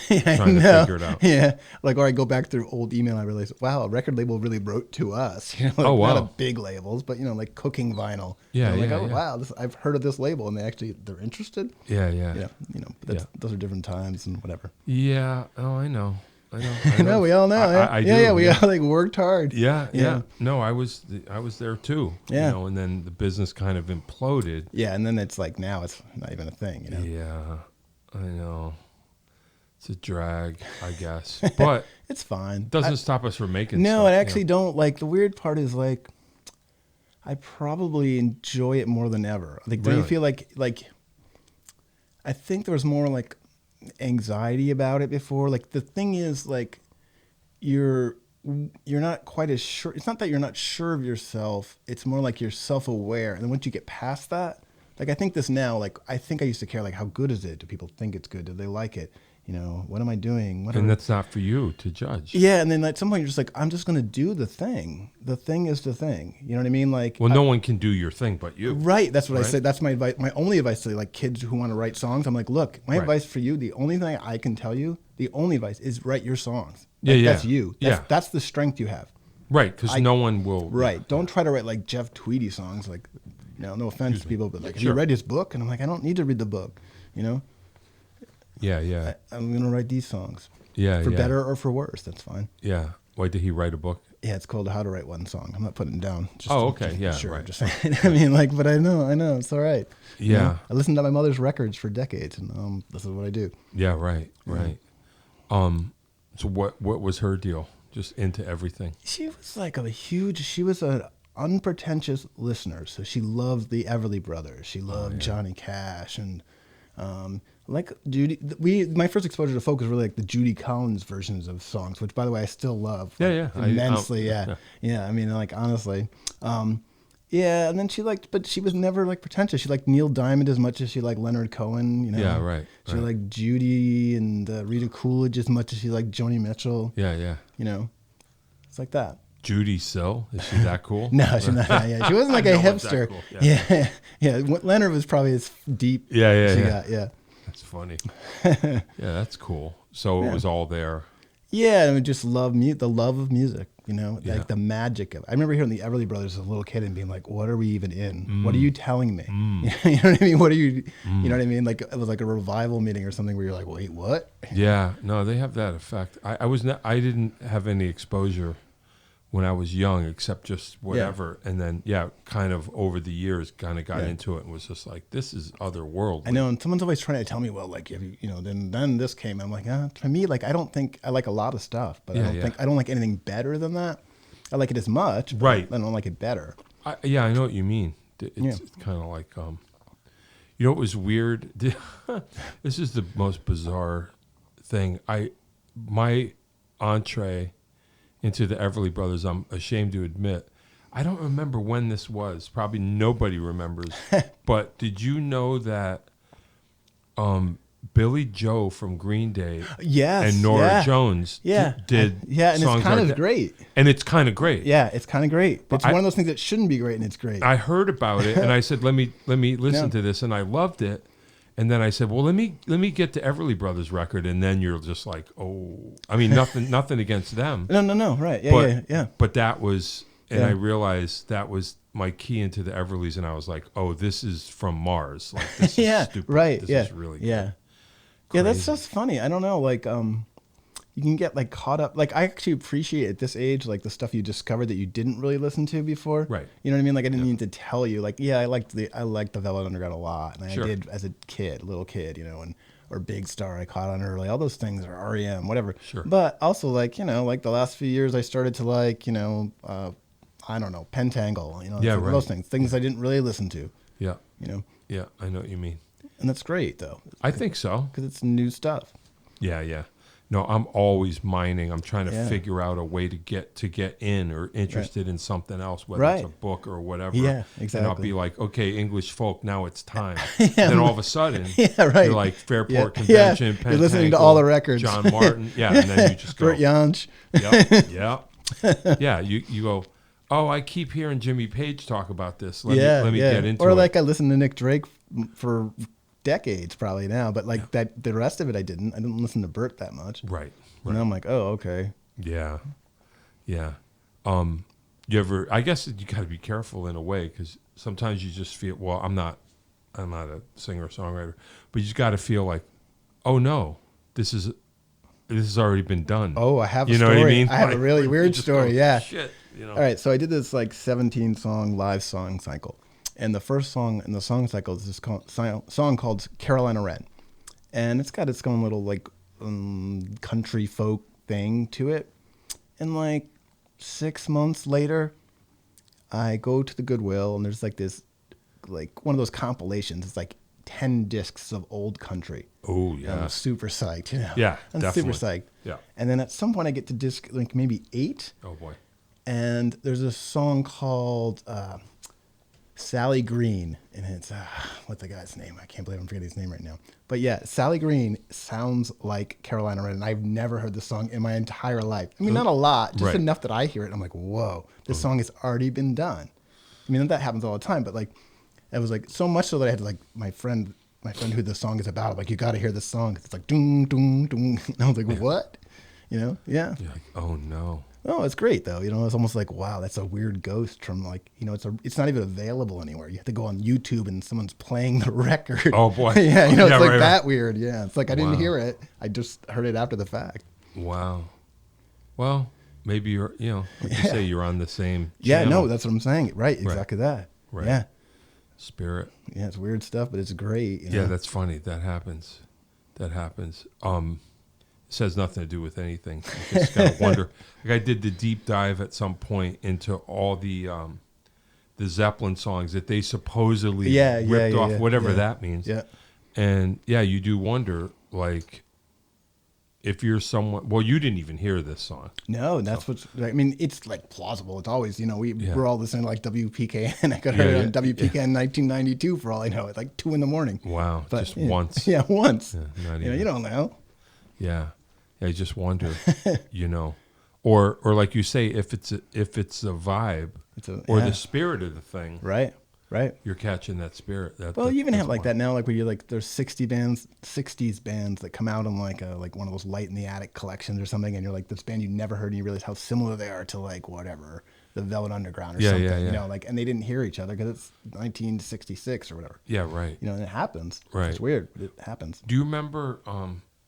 Speaker 1: Trying
Speaker 2: to figure it out.
Speaker 1: Yeah. Like, or I go back through old email, I realize, wow, a record label really wrote to us. You know, like,
Speaker 2: oh, wow.
Speaker 1: Not big labels, but, you know, like Cooking Vinyl.
Speaker 2: Yeah,
Speaker 1: you know, like,
Speaker 2: yeah.
Speaker 1: wow, I've heard of this label, and they're interested.
Speaker 2: Yeah.
Speaker 1: Yeah, you know, but those are different times and whatever.
Speaker 2: Yeah. Oh, I know.
Speaker 1: I know. We all know.
Speaker 2: I do.
Speaker 1: We all like worked hard.
Speaker 2: Yeah. No, I was there too.
Speaker 1: Yeah.
Speaker 2: You know, and then the business kind of imploded.
Speaker 1: Yeah, and then it's like now it's not even a thing. You know.
Speaker 2: Yeah, I know. It's a drag, I guess, but
Speaker 1: it's fine.
Speaker 2: Doesn't stop us from making.
Speaker 1: No,
Speaker 2: stuff,
Speaker 1: I actually don't. Like the weird part is like, I probably enjoy it more than ever. Like, don't you feel like I think there was more like anxiety about it before. Like the thing is like, you're not quite as sure. It's not that you're not sure of yourself. It's more like you're self-aware. And then once you get past that, like I think this now, like I think I used to care like how good is it? Do people think it's good? Do they like it? You know, what am I doing?
Speaker 2: And that's not for you to judge.
Speaker 1: Yeah, and then at some point you're just like, I'm just gonna do the thing. The thing is the thing. You know what I mean? Like,
Speaker 2: well, no one can do your thing but you.
Speaker 1: Right. That's what I said. That's my advice. My only advice to like kids who want to write songs. I'm like, look, my advice for you. The only thing I can tell you, the only advice is write your songs. Like, that's you. That's the strength you have.
Speaker 2: Right, because no one will.
Speaker 1: Right. Don't try to write like Jeff Tweedy songs. Like, you know, no offense to people, but like, have you read his book? And I'm like, I don't need to read the book. You know.
Speaker 2: Yeah.
Speaker 1: I'm gonna write these songs.
Speaker 2: Yeah,
Speaker 1: for better or for worse, that's fine.
Speaker 2: Yeah. Why did he write a book?
Speaker 1: Yeah, it's called How to Write One Song. I'm not putting it down.
Speaker 2: Okay. Yeah.
Speaker 1: Sure.
Speaker 2: Right.
Speaker 1: Just I mean, like, but I know, it's all right.
Speaker 2: Yeah.
Speaker 1: You know? I listened to my mother's records for decades, and this is what I do.
Speaker 2: Yeah. Right. So what was her deal? Just into everything.
Speaker 1: She was like she was an unpretentious listener. So she loved the Everly Brothers. She loved Johnny Cash and. Like Judy, my first exposure to folk was really like the Judy Collins versions of songs, which by the way I still love immensely. I mean, like honestly, and then but she was never like pretentious. She liked Neil Diamond as much as she liked Leonard Cohen. You know,
Speaker 2: yeah, right.
Speaker 1: She liked Judy and Rita Coolidge as much as she liked Joni Mitchell.
Speaker 2: Yeah.
Speaker 1: You know, it's like that.
Speaker 2: Judy Sill, is she that cool?
Speaker 1: No, she's not. Yeah, she wasn't like a hipster. Cool. Yeah. Leonard was probably as deep.
Speaker 2: Yeah. That's funny. Yeah, that's cool. So it was all there.
Speaker 1: Yeah, and just the love of music, you know, like the magic of it. I remember hearing the Everly Brothers as a little kid and being like, what are we even in? What are you telling me? You know what I mean? You know what I mean? Like it was like a revival meeting or something where you're like, wait, what?
Speaker 2: Yeah, no, they have that effect. I didn't have any exposure when I was young, except just whatever. And then, kind of over the years, kind of got into it and was just like, this is otherworldly.
Speaker 1: I know. And someone's always trying to tell me, well, like, then this came. I'm like, for me, like, I don't think I like a lot of stuff, but I don't like anything better than that. I like it as much, but I don't like it better. I
Speaker 2: know what you mean. It's kind of like, you know, it was weird. This is the most bizarre thing. My entree into the Everly Brothers, I'm ashamed to admit, I don't remember when this was. Probably nobody remembers. But did you know that Billy Joe from Green Day and Nora Jones did
Speaker 1: and it's kind of great.
Speaker 2: And it's kind of great.
Speaker 1: Yeah, it's kind of great. It's one of those things that shouldn't be great, and it's great.
Speaker 2: I heard about it, and I said, let me listen to this, and I loved it. And then I said, well, let me get the Everly Brothers record, and then you're just like, oh, I mean, nothing against them.
Speaker 1: No, right, yeah.
Speaker 2: But that was, and I realized that was my key into the Everlys, and I was like, oh, this is from Mars. Like, this is stupid.
Speaker 1: Right,
Speaker 2: this is really good.
Speaker 1: Yeah, that's just funny. I don't know, like, you can get like caught up. Like I actually appreciate at this age, like the stuff you discovered that you didn't really listen to before.
Speaker 2: Right.
Speaker 1: You know what I mean? Like I didn't need to tell you. Like I liked the Velvet Underground a lot, and I did as a little kid, you know, or Big Star I caught on early. All those things, or REM, whatever.
Speaker 2: Sure.
Speaker 1: But also like, you know, like the last few years I started to like, you know, I don't know, Pentangle, you know, those things I didn't really listen to.
Speaker 2: Yeah.
Speaker 1: You know.
Speaker 2: Yeah, I know what you mean.
Speaker 1: And that's great though.
Speaker 2: I think so.
Speaker 1: Because it's new stuff.
Speaker 2: Yeah. No, I'm always mining. I'm trying to figure out a way to get in or interested in something else, whether it's a book or whatever.
Speaker 1: Yeah, exactly.
Speaker 2: And I'll be like, okay, English folk, now it's time. Then all of a sudden,
Speaker 1: right.
Speaker 2: you're like Fairport Convention,
Speaker 1: you're listening to all the records.
Speaker 2: John Martin. Yeah, and then you just go.
Speaker 1: Bert Jansch.
Speaker 2: Yep. Yeah, you go, oh, I keep hearing Jimmy Page talk about this. Let me get into it.
Speaker 1: Or like I listened to Nick Drake for decades probably now, but like that the rest of it I didn't listen to Bert that much.
Speaker 2: Right.
Speaker 1: And I'm like, oh, okay.
Speaker 2: Yeah. You ever, I guess you got to be careful in a way, because sometimes you just feel, well, I'm not a singer or songwriter, but you just got to feel like, oh no, this has already been done.
Speaker 1: Oh, I have a
Speaker 2: story. You know what I mean?
Speaker 1: I have a really weird story.
Speaker 2: Go, shit, you know.
Speaker 1: All right, so I did this like 17 song live song cycle. And the first song in the song cycle is this song called Carolina Red. And it's got its own little like country folk thing to it. And like 6 months later, I go to the Goodwill and there's like this, like one of those compilations. It's like 10 discs of old country.
Speaker 2: Oh, yeah.
Speaker 1: I'm super psyched. You know?
Speaker 2: Yeah,
Speaker 1: I'm
Speaker 2: definitely.
Speaker 1: super psyched.
Speaker 2: Yeah.
Speaker 1: And then at some point I get to disc like maybe 8.
Speaker 2: Oh, boy.
Speaker 1: And there's a song called Sally Green. And it's, what's the guy's name? I can't believe I'm forgetting his name right now. But yeah, Sally Green sounds like Carolina Red. And I've never heard this song in my entire life. I mean, not a lot, just
Speaker 2: Right.
Speaker 1: enough that I hear it. And I'm like, whoa, this song has already been done. I mean, that happens all the time. But like, it was like so much so that I had to like my friend who the song is about, I'm like, you got to hear this song. It's like, doom, doom, doom. And I was like, what? You know? Yeah.
Speaker 2: You're like, oh, no.
Speaker 1: Oh, it's great though. You know, it's almost like, wow, that's a weird ghost from like, you know, it's not even available anywhere. You have to go on YouTube and someone's playing the record.
Speaker 2: Oh, boy.
Speaker 1: Yeah, you know,
Speaker 2: Yeah,
Speaker 1: it's like
Speaker 2: right,
Speaker 1: that weird. Yeah, it's like I didn't
Speaker 2: Wow.
Speaker 1: hear it. I just heard it after the fact.
Speaker 2: Wow. Well, maybe you're, you know, like you say, you're on the same
Speaker 1: Yeah,
Speaker 2: channel.
Speaker 1: no, that's what I'm saying. Right, exactly that.
Speaker 2: Right.
Speaker 1: Yeah.
Speaker 2: Spirit.
Speaker 1: Yeah, it's weird stuff, but it's great. You
Speaker 2: Yeah,
Speaker 1: know?
Speaker 2: that's funny. That happens. This has nothing to do with anything. I just gotta wonder. Like I did the deep dive at some point into all the Zeppelin songs that they supposedly ripped off, whatever that means.
Speaker 1: Yeah.
Speaker 2: And yeah, you do wonder, like, if you're someone. Well, you didn't even hear this song.
Speaker 1: No, that's what's. I mean, it's like plausible. It's always, you know, we're all listening to like WPKN. I could hear it on WPKN 1992 for all I know. At like 2 a.m.
Speaker 2: Wow,
Speaker 1: But,
Speaker 2: just
Speaker 1: yeah.
Speaker 2: once.
Speaker 1: Yeah, once.
Speaker 2: Yeah, not
Speaker 1: You know,
Speaker 2: even.
Speaker 1: you don't know.
Speaker 2: Yeah, I just wonder, you know, or like you say, if it's a vibe or the spirit of the thing,
Speaker 1: Right.
Speaker 2: you're catching that spirit.
Speaker 1: Well, you even have like
Speaker 2: wild.
Speaker 1: that now, like where you like there's 60s bands that come out on like one of those Light in the Attic collections or something, and you're like this band you never heard, and you realize how similar they are to like whatever the Velvet Underground or something.
Speaker 2: Yeah.
Speaker 1: You know, like, and they didn't hear each other because it's 1966 or whatever.
Speaker 2: Yeah, right.
Speaker 1: You know, and it happens.
Speaker 2: Right.
Speaker 1: It's weird, but it happens.
Speaker 2: Do you remember?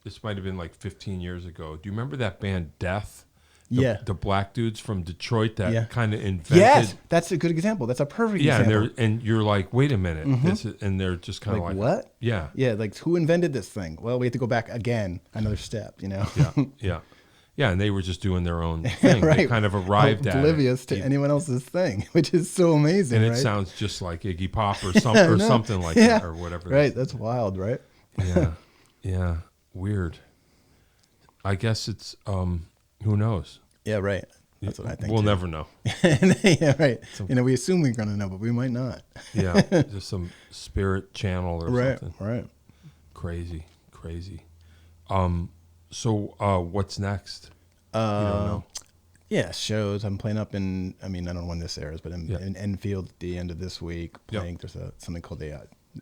Speaker 2: This might have been like 15 years ago. Do you remember that band Death?
Speaker 1: Yeah.
Speaker 2: The black dudes from Detroit that
Speaker 1: Yeah.
Speaker 2: kind of invented.
Speaker 1: Yes, that's a good example. That's a perfect
Speaker 2: Yeah,
Speaker 1: example.
Speaker 2: and you're like, wait a minute, this is, and they're just kind of
Speaker 1: Like,
Speaker 2: like,
Speaker 1: what?
Speaker 2: Yeah,
Speaker 1: Yeah, like who invented this thing? Well, we have to go back again, another step, you know?
Speaker 2: yeah, and they were just doing their own thing.
Speaker 1: Right.
Speaker 2: They kind of arrived at
Speaker 1: Oblivious
Speaker 2: it.
Speaker 1: to anyone else's thing, which is so amazing,
Speaker 2: And it
Speaker 1: right?
Speaker 2: sounds just like Iggy Pop or something, or something like
Speaker 1: Yeah.
Speaker 2: that, or whatever.
Speaker 1: Right, that's wild, right?
Speaker 2: Yeah, weird. I guess it's who knows.
Speaker 1: Yeah, right. That's what I think.
Speaker 2: We'll
Speaker 1: too.
Speaker 2: never know.
Speaker 1: Yeah, right. You know, we assume we're going to know, but we might not.
Speaker 2: Yeah, just some spirit channel or
Speaker 1: Right,
Speaker 2: something.
Speaker 1: right.
Speaker 2: Crazy. So what's next? You don't know.
Speaker 1: Yeah, shows. I'm playing up in, I mean, I don't know when this airs, but in Enfield at the end of this week, playing. There's something called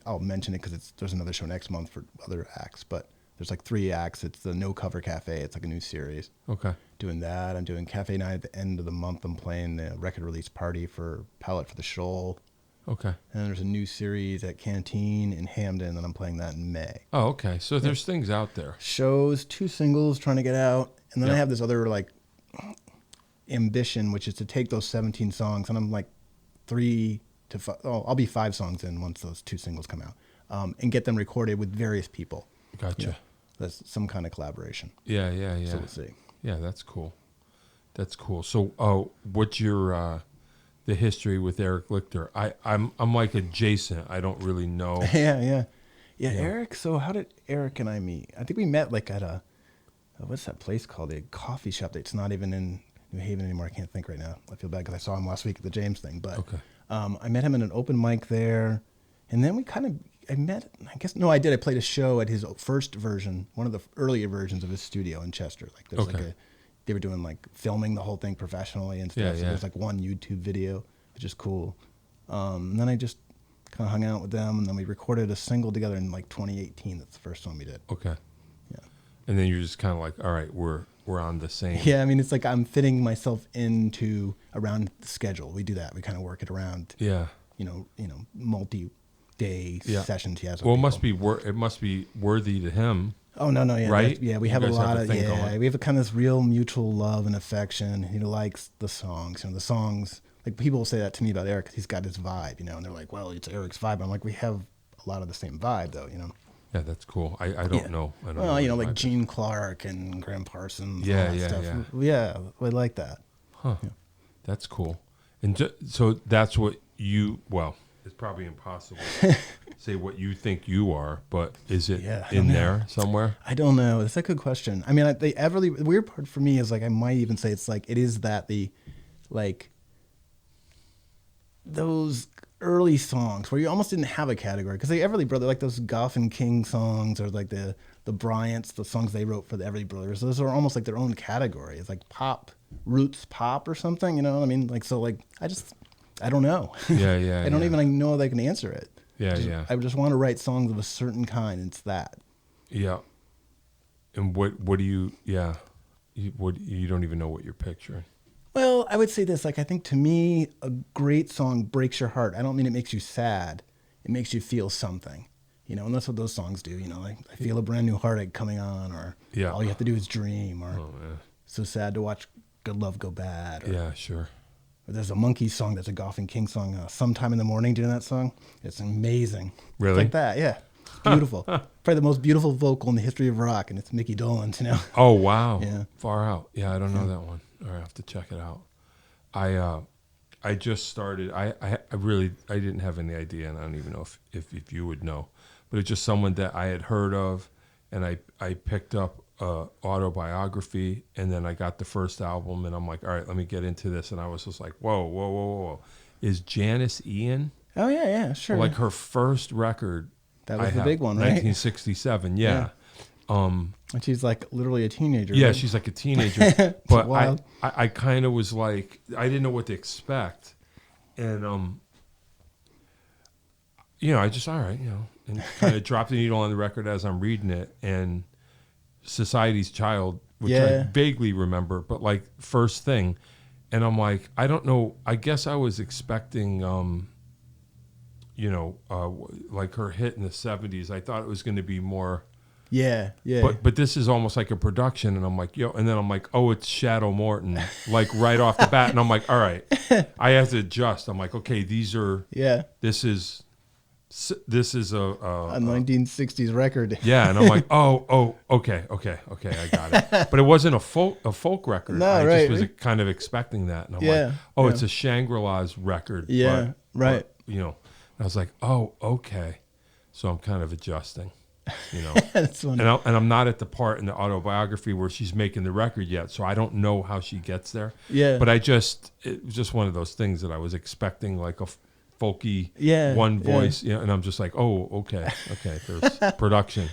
Speaker 1: I'll mention it because there's another show next month for other acts, but there's like 3 acts. It's the No Cover Cafe. It's like a new series.
Speaker 2: Okay.
Speaker 1: Doing that. I'm doing Cafe Night at the end of the month. I'm playing the record release party for Palette for the Shoal.
Speaker 2: Okay.
Speaker 1: And then there's a new series at Canteen in Hamden, and I'm playing that in May.
Speaker 2: Oh, okay. So there's things out there.
Speaker 1: Shows, 2 singles trying to get out. And then I
Speaker 2: Yeah.
Speaker 1: have this other like ambition, which is to take those 17 songs, and I'm like 3 to 5, I'll be 5 songs in once those 2 singles come out, and get them recorded with various people.
Speaker 2: Gotcha.
Speaker 1: You know, that's some kind of collaboration.
Speaker 2: Yeah.
Speaker 1: So we'll see.
Speaker 2: Yeah, that's cool. So, what's your the history with Eric Lichter? I'm like adjacent. I don't really know.
Speaker 1: Yeah. Eric. So how did Eric and I meet? I think we met like at what's that place called? A coffee shop that's not even in New Haven anymore. I can't think right now. I feel bad because I saw him last week at the James thing. But
Speaker 2: Okay.
Speaker 1: I met him in an open mic there, and then I did. I played a show at his first version, one of the earlier versions of his studio in Chester. Like there's
Speaker 2: Okay.
Speaker 1: they were doing like filming the whole thing professionally and stuff. So
Speaker 2: Yeah.
Speaker 1: there's like one YouTube video, which is cool. And then I just kind of hung out with them, and then we recorded a single together in like 2018. That's the first one we did.
Speaker 2: Okay.
Speaker 1: Yeah.
Speaker 2: And then you're just kind of like, all right, we're on the same.
Speaker 1: Yeah, I mean, it's like I'm fitting myself into around the schedule. We do that. We kind of work it around.
Speaker 2: Yeah.
Speaker 1: You know, multi-day sessions he has. With
Speaker 2: Well,
Speaker 1: people.
Speaker 2: it must be worthy to him.
Speaker 1: Oh no, yeah,
Speaker 2: right?
Speaker 1: Yeah, we
Speaker 2: You
Speaker 1: have a
Speaker 2: guys have
Speaker 1: lot
Speaker 2: a
Speaker 1: of
Speaker 2: thing going.
Speaker 1: we have a kind of this real mutual love and affection. He likes the songs. You know, the songs. Like people will say that to me about Eric because he's got his vibe. You know, and they're like, "Well, it's Eric's vibe." I'm like, we have a lot of the same vibe, though. You know.
Speaker 2: Yeah, that's cool. I don't know. I don't know.
Speaker 1: Well, you know,
Speaker 2: any
Speaker 1: like
Speaker 2: live
Speaker 1: Gene Clark and Graham Parsons.
Speaker 2: Yeah,
Speaker 1: all that
Speaker 2: yeah,
Speaker 1: stuff.
Speaker 2: yeah.
Speaker 1: Yeah, I like that.
Speaker 2: Huh.
Speaker 1: Yeah.
Speaker 2: That's cool. And so that's what you, well, it's probably impossible to say what you think you are, but is it
Speaker 1: Yeah, I
Speaker 2: in
Speaker 1: don't know.
Speaker 2: there somewhere?
Speaker 1: I don't know. That's a good question. I mean, the weird part for me is like I might even say it's like it is that like those early songs where you almost didn't have a category because the Everly Brothers, like those Goff and King songs or like the Bryants, the songs they wrote for the Everly Brothers, those are almost like their own category. It's like pop, roots pop or something. You know what I mean? Like so, like I don't know.
Speaker 2: Yeah, yeah.
Speaker 1: I don't
Speaker 2: yeah.
Speaker 1: even like, know that I can answer it.
Speaker 2: Yeah,
Speaker 1: Just-
Speaker 2: yeah.
Speaker 1: I just want to write songs of a certain kind. And it's that.
Speaker 2: Yeah. And what do you, yeah, you don't even know what you're picturing.
Speaker 1: Well, I would say this, like, I think to me, a great song breaks your heart. I don't mean it makes you sad. It makes you feel something, you know, and that's what those songs do. You know, like I feel a brand new heartache coming on, or
Speaker 2: Yeah.
Speaker 1: all you have to do is dream, or
Speaker 2: Oh, yeah.
Speaker 1: so sad to watch good love go bad. Or,
Speaker 2: Yeah, sure.
Speaker 1: or there's a Monkey song that's a Goff and King song, Sometime in the Morning. Do you know that song? It's amazing.
Speaker 2: Really?
Speaker 1: It's like that, yeah. It's beautiful. Probably the most beautiful vocal in the history of rock, and it's Mickey Dolenz, you know.
Speaker 2: Oh, wow.
Speaker 1: Yeah.
Speaker 2: Far out. Yeah, I don't know that one. All right, I have to check it out. I just started. I really didn't have any idea, and I don't even know if you would know, but it's just someone that I had heard of, and I picked up autobiography, and then I got the first album, and I'm like, all right, let me get into this, and I was just like, whoa. Is Janis Ian?
Speaker 1: Oh, yeah, sure.
Speaker 2: Like her first record.
Speaker 1: That was the big one, right?
Speaker 2: 1967. Yeah.
Speaker 1: And she's like literally a teenager.
Speaker 2: Yeah,
Speaker 1: right?
Speaker 2: she's like a teenager. But
Speaker 1: wild.
Speaker 2: I kind of was like, I didn't know what to expect. And, I just, all right, and kind of dropped the needle on the record as I'm reading it. And Society's Child, which I vaguely remember, but like first thing. And I'm like, I don't know. I guess I was expecting, like her hit in the 70s. I thought it was going to be more...
Speaker 1: Yeah.
Speaker 2: But this is almost like a production, and I'm like, and then I'm like, oh, it's Shadow Morton, like right off the bat, and I'm like, all right, I have to adjust. I'm like, okay, this is a
Speaker 1: 1960s record.
Speaker 2: Yeah, and I'm like, oh, okay, I got it. But it wasn't a folk record.
Speaker 1: No,
Speaker 2: I
Speaker 1: right.
Speaker 2: just was kind of expecting that, and I'm
Speaker 1: Yeah,
Speaker 2: like, oh, it's a Shangri-La's record.
Speaker 1: Yeah, right.
Speaker 2: But, I was like, oh, okay, so I'm kind of adjusting.
Speaker 1: That's funny.
Speaker 2: And I'm not at the part in the autobiography where she's making the record yet, so I don't know how she gets there.
Speaker 1: Yeah.
Speaker 2: But it was just one of those things that I was expecting, like a folky one voice, and I'm just like, oh, okay, there's production.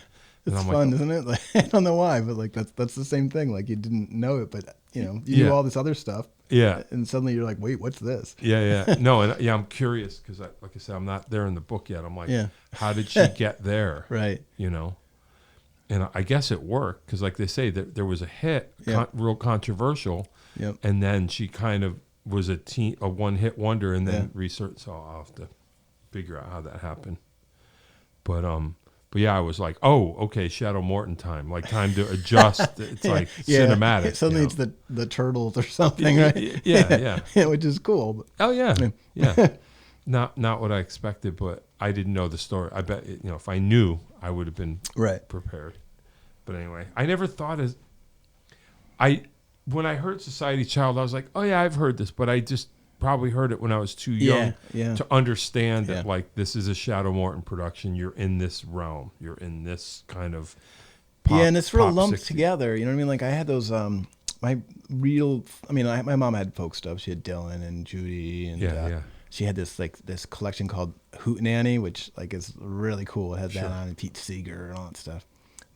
Speaker 1: It's
Speaker 2: and I'm
Speaker 1: fun,
Speaker 2: like,
Speaker 1: isn't it? Like, I don't know why, but like that's the same thing. Like you didn't know it, but you knew all this other stuff.
Speaker 2: Yeah.
Speaker 1: And suddenly you're like, wait, what's this?
Speaker 2: Yeah. No, and I'm curious because, like I said, I'm not there in the book yet. I'm like, how did she get there?
Speaker 1: Right.
Speaker 2: And I guess it worked because, like they say, there was a hit, real controversial, and then she kind of was a one-hit wonder, and then research. So I'll have to figure out how that happened. But yeah, I was like, oh, okay, Shadow Morton time, like time to adjust. It's like cinematic.
Speaker 1: Suddenly it's the Turtles or something, right?
Speaker 2: Yeah,
Speaker 1: which is cool.
Speaker 2: Oh yeah. Not what I expected, but I didn't know the story. I bet if I knew, I would have been prepared. But anyway, I never thought when I heard Society Child, I was like, oh yeah, I've heard this, but I just probably heard it when I was too young to understand that like this is a Shadow Morton production. You're in this realm. You're in this kind of pop,
Speaker 1: and it's real lumped
Speaker 2: 60s.
Speaker 1: together. You know what I mean? Like I had those my mom had folk stuff. She had Dylan and Judy and she had this collection called Hootenanny, which like is really cool. It has that on and Pete Seeger and all that stuff.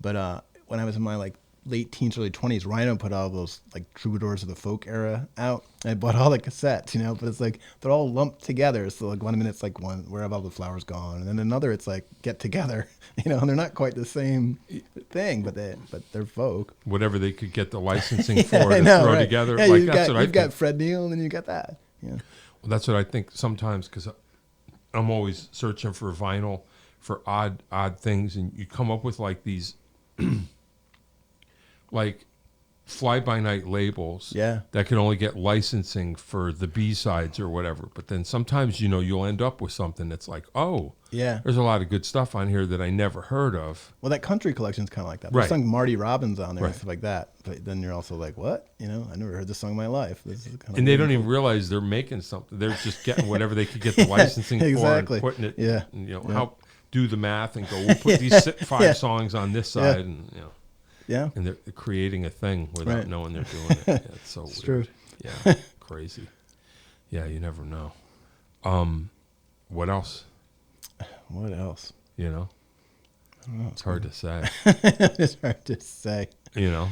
Speaker 1: But when I was in my like late teens, early 20s, Rhino put all those like troubadours of the folk era out. I bought all the cassettes, but it's like they're all lumped together. So like 1 minute it's like Where Have All the Flowers Gone, and then another it's like Get Together. And they're not quite the same thing, but they're folk.
Speaker 2: Whatever they could get the licensing for to throw together.
Speaker 1: Yeah,
Speaker 2: like
Speaker 1: you've got Fred Neil, and then you got that. Yeah.
Speaker 2: Well, that's what I think sometimes because I'm always searching for vinyl for odd things, and you come up with like these like fly-by-night labels
Speaker 1: Yeah.
Speaker 2: that can only get licensing for the B-sides or whatever. But then sometimes, you'll end up with something that's like, oh,
Speaker 1: Yeah.
Speaker 2: there's a lot of good stuff on here that I never heard of.
Speaker 1: Well, that country collection's kind of like that.
Speaker 2: Right.
Speaker 1: There's some Marty Robbins on there
Speaker 2: Right.
Speaker 1: and stuff like that. But then you're also like, what? I never heard this song in my life. This is kind
Speaker 2: And they don't even realize they're making something. They're just getting whatever they could get the licensing
Speaker 1: exactly.
Speaker 2: for and putting it,
Speaker 1: Yeah.
Speaker 2: how do the math and go, we'll put these 5 songs on this side and,
Speaker 1: Yeah.
Speaker 2: and they're creating a thing without
Speaker 1: Right.
Speaker 2: knowing they're doing it. Yeah, it's so
Speaker 1: It's
Speaker 2: weird.
Speaker 1: true.
Speaker 2: Yeah, crazy. Yeah, you never know. What else?
Speaker 1: What else?
Speaker 2: I don't know. It's hard to say.
Speaker 1: It's hard to say. Yeah.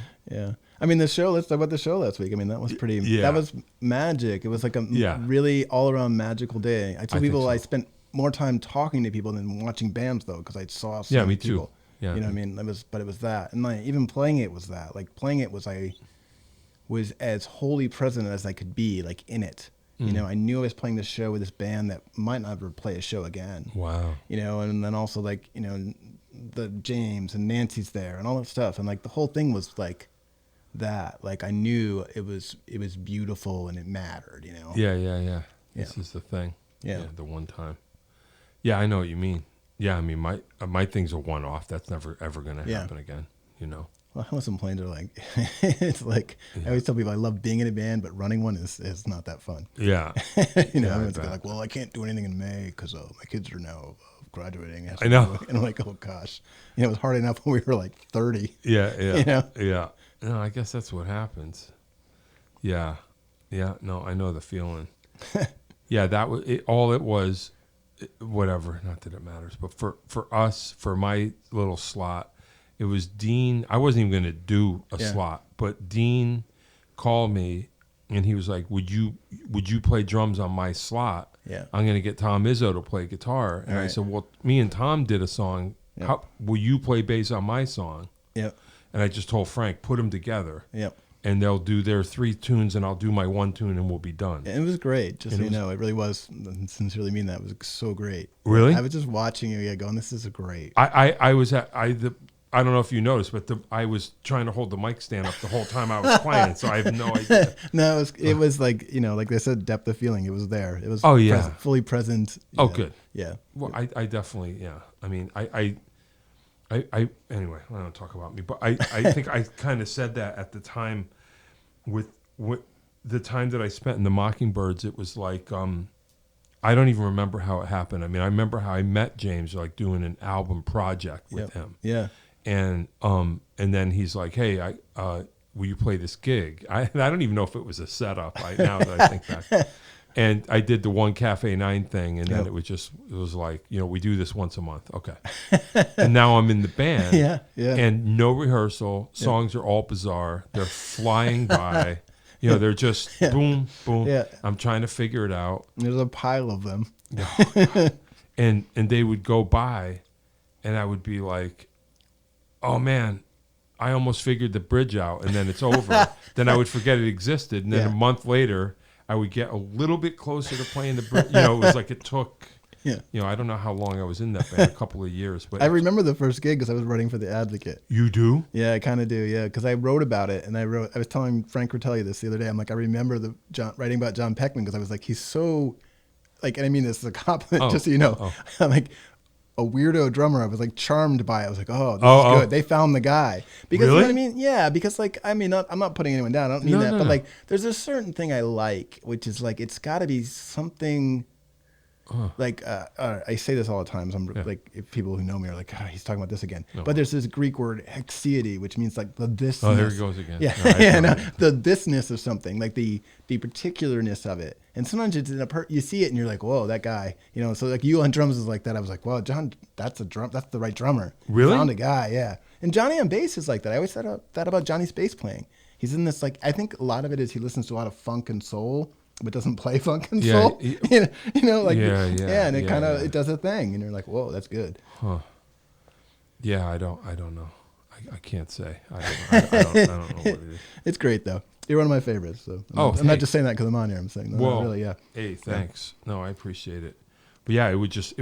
Speaker 1: I mean, let's talk about the show last week. I mean, that was pretty, that was magic. It was like a really all around magical day. I told people I spent more time talking to people than watching bands though, because I saw so many people.
Speaker 2: Yeah.
Speaker 1: You know what I mean? It was that. And like, even playing it was that. Like playing it was, I was as wholly present as I could be, like in it. I knew I was playing this show with this band that might not ever play a show again.
Speaker 2: Wow.
Speaker 1: And then also like, the James and Nancy's there and all that stuff. And like the whole thing was like that. Like I knew it was beautiful and it mattered,
Speaker 2: Yeah. This is the thing.
Speaker 1: Yeah.
Speaker 2: The one time. Yeah, I know what you mean. Yeah, I mean, my thing's a one-off. That's never, ever going to happen again,
Speaker 1: Well, I wasn't playing to like, it's like, I always tell people I love being in a band, but running one is not that fun.
Speaker 2: Yeah.
Speaker 1: It's like, well, I can't do anything in May because my kids are now graduating.
Speaker 2: I know.
Speaker 1: And I'm like, oh gosh, it was hard enough when we were like 30.
Speaker 2: Yeah. Yeah. No, I guess that's what happens. Yeah. Yeah. No, I know the feeling. Yeah, that was it. All it was, whatever. Not that it matters, but for us, for my little slot, it was Dean. I wasn't even going to do a slot, but Dean called me and he was like, "Would you play drums on my slot?
Speaker 1: Yeah,
Speaker 2: I'm going to get Tom Izzo to play guitar." And I said, "Well, me and Tom did a song.
Speaker 1: Yep.
Speaker 2: How will you play bass on my song?"
Speaker 1: Yep.
Speaker 2: And I just told Frank, put them together.
Speaker 1: Yep.
Speaker 2: And they'll do their 3 tunes, and I'll do my 1 tune, and we'll be done.
Speaker 1: And it was great. Just so you know, it really was. Sincerely mean that. It was so great.
Speaker 2: Really?
Speaker 1: I was just watching you, going, "This is great."
Speaker 2: I was at I don't know if you noticed, but I was trying to hold the mic stand up the whole time I was playing, so I have no idea.
Speaker 1: No, it was like like they said, depth of feeling. It was there. It was fully present.
Speaker 2: Oh, good.
Speaker 1: Yeah.
Speaker 2: Well, I definitely I mean I anyway, I don't talk about me, but I think I kind of said that at the time with the time that I spent in the Mockingbirds. It was like I don't even remember how it happened. I mean, I remember how I met James, like doing an album project with him.
Speaker 1: Yeah.
Speaker 2: And then he's like, "Hey, will you play this gig?" I don't even know if it was a setup. Now that I think back, and I did the One Cafe 9 thing, and then it was like, we do this once a month, okay. And now I'm in the band, and no rehearsal. Songs are all bizarre. They're flying by. They're just boom, boom. Yeah. I'm trying to figure it out.
Speaker 1: There's a pile of them.
Speaker 2: and they would go by, and I would be like, "Oh man, I almost figured the bridge out," and then it's over. Then I would forget it existed, and then a month later, I would get a little bit closer to playing the bridge. It was like it took. I don't know how long I was in that band, a couple of years. But
Speaker 1: I remember the first gig because I was writing for The Advocate.
Speaker 2: You do?
Speaker 1: Yeah, I kind of do, yeah. Because I wrote about it, and I was telling Frank Rotelli this the other day. I'm like, I remember writing about John Peckman because I was like, he's so, like, and I mean this is a compliment, just so you know. I'm like, a weirdo drummer. I was like charmed by it. I was like, this is good. They found the guy. Because
Speaker 2: really?
Speaker 1: You know what I mean? Yeah, because like, I mean, I'm not putting anyone down. I don't mean that. But like, there's a certain thing I like, which is like, it's got to be something. Like I say this all the time. So I'm like, if people who know me are like, he's talking about this again. No. But there's this Greek word hexiety, which means like the thisness.
Speaker 2: Oh, there he goes again.
Speaker 1: Yeah, the thisness of something, like the particularness of it. And sometimes it's you see it and you're like, whoa, that guy. So like you on drums is like that. I was like, well, John, that's the right drummer.
Speaker 2: Really?
Speaker 1: Found a guy, yeah. And Johnny on bass is like that. I always said that about Johnny's bass playing. He's in this like, I think a lot of it is he listens to a lot of funk and soul, but doesn't play funk and soul. And it kind of it does a thing, and you're like, whoa, that's good.
Speaker 2: Huh? Yeah, I don't know. I can't say. I don't know what it is.
Speaker 1: It's great though. You're one of my favorites. So I'm not just saying that because I'm on here. I'm saying really, yeah.
Speaker 2: Hey, thanks. Yeah. No, I appreciate it. But yeah, it would just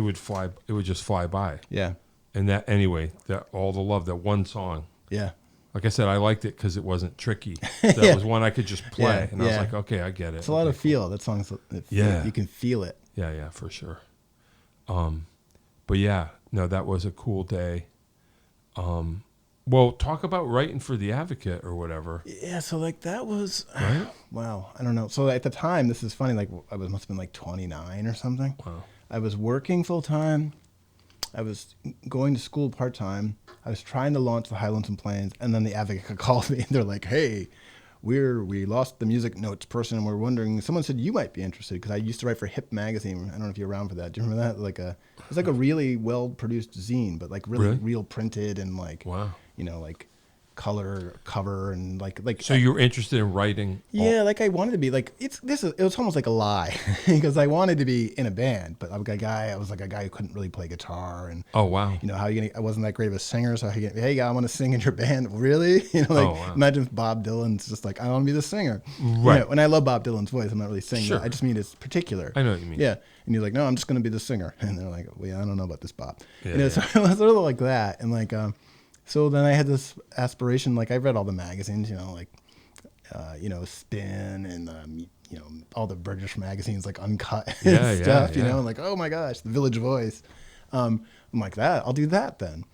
Speaker 2: fly by.
Speaker 1: Yeah.
Speaker 2: And that anyway, that all the love, that one song.
Speaker 1: Yeah.
Speaker 2: like I said, I liked it because it wasn't tricky. That was one I could just play, and I was like, okay, I get it.
Speaker 1: It's a lot of feel. That song's, you can feel it.
Speaker 2: Yeah, for sure. But yeah, no, that was a cool day. Well, talk about writing for The Advocate or whatever.
Speaker 1: Yeah, so like that was,
Speaker 2: right?
Speaker 1: Wow, I don't know. So at the time, this is funny, like I must have been like 29 or something.
Speaker 2: Wow.
Speaker 1: I was working full time. I was going to school part time. I was trying to launch the Highlands and Plains, and then The Advocate called me, and they're like, "Hey, we lost the music notes person, and we're wondering." Someone said you might be interested because I used to write for Hip magazine. I don't know if you're around for that. Do you remember that? It was like a really well produced zine, but like really real printed and like like color cover and like.
Speaker 2: So you were interested in writing?
Speaker 1: Yeah, like I wanted to be like it was almost like a lie because I wanted to be in a band, but I was like a guy who couldn't really play guitar and
Speaker 2: oh wow,
Speaker 1: I wasn't that great of a singer, so hey guy, I want to sing in your band, really? Imagine if Bob Dylan's just like I want to be the singer, right? And I love Bob Dylan's voice, I'm not really singing. I just mean it's particular.
Speaker 2: I know what you mean.
Speaker 1: Yeah, and you're like, no, I'm just going to be the singer, and they're like, well, I don't know about this Bob. So it was sort of like that, and like. So then I had this aspiration, like I read all the magazines, Spin and, all the British magazines, like Uncut and stuff, and like, oh my gosh, the Village Voice. I'm like, I'll do that then.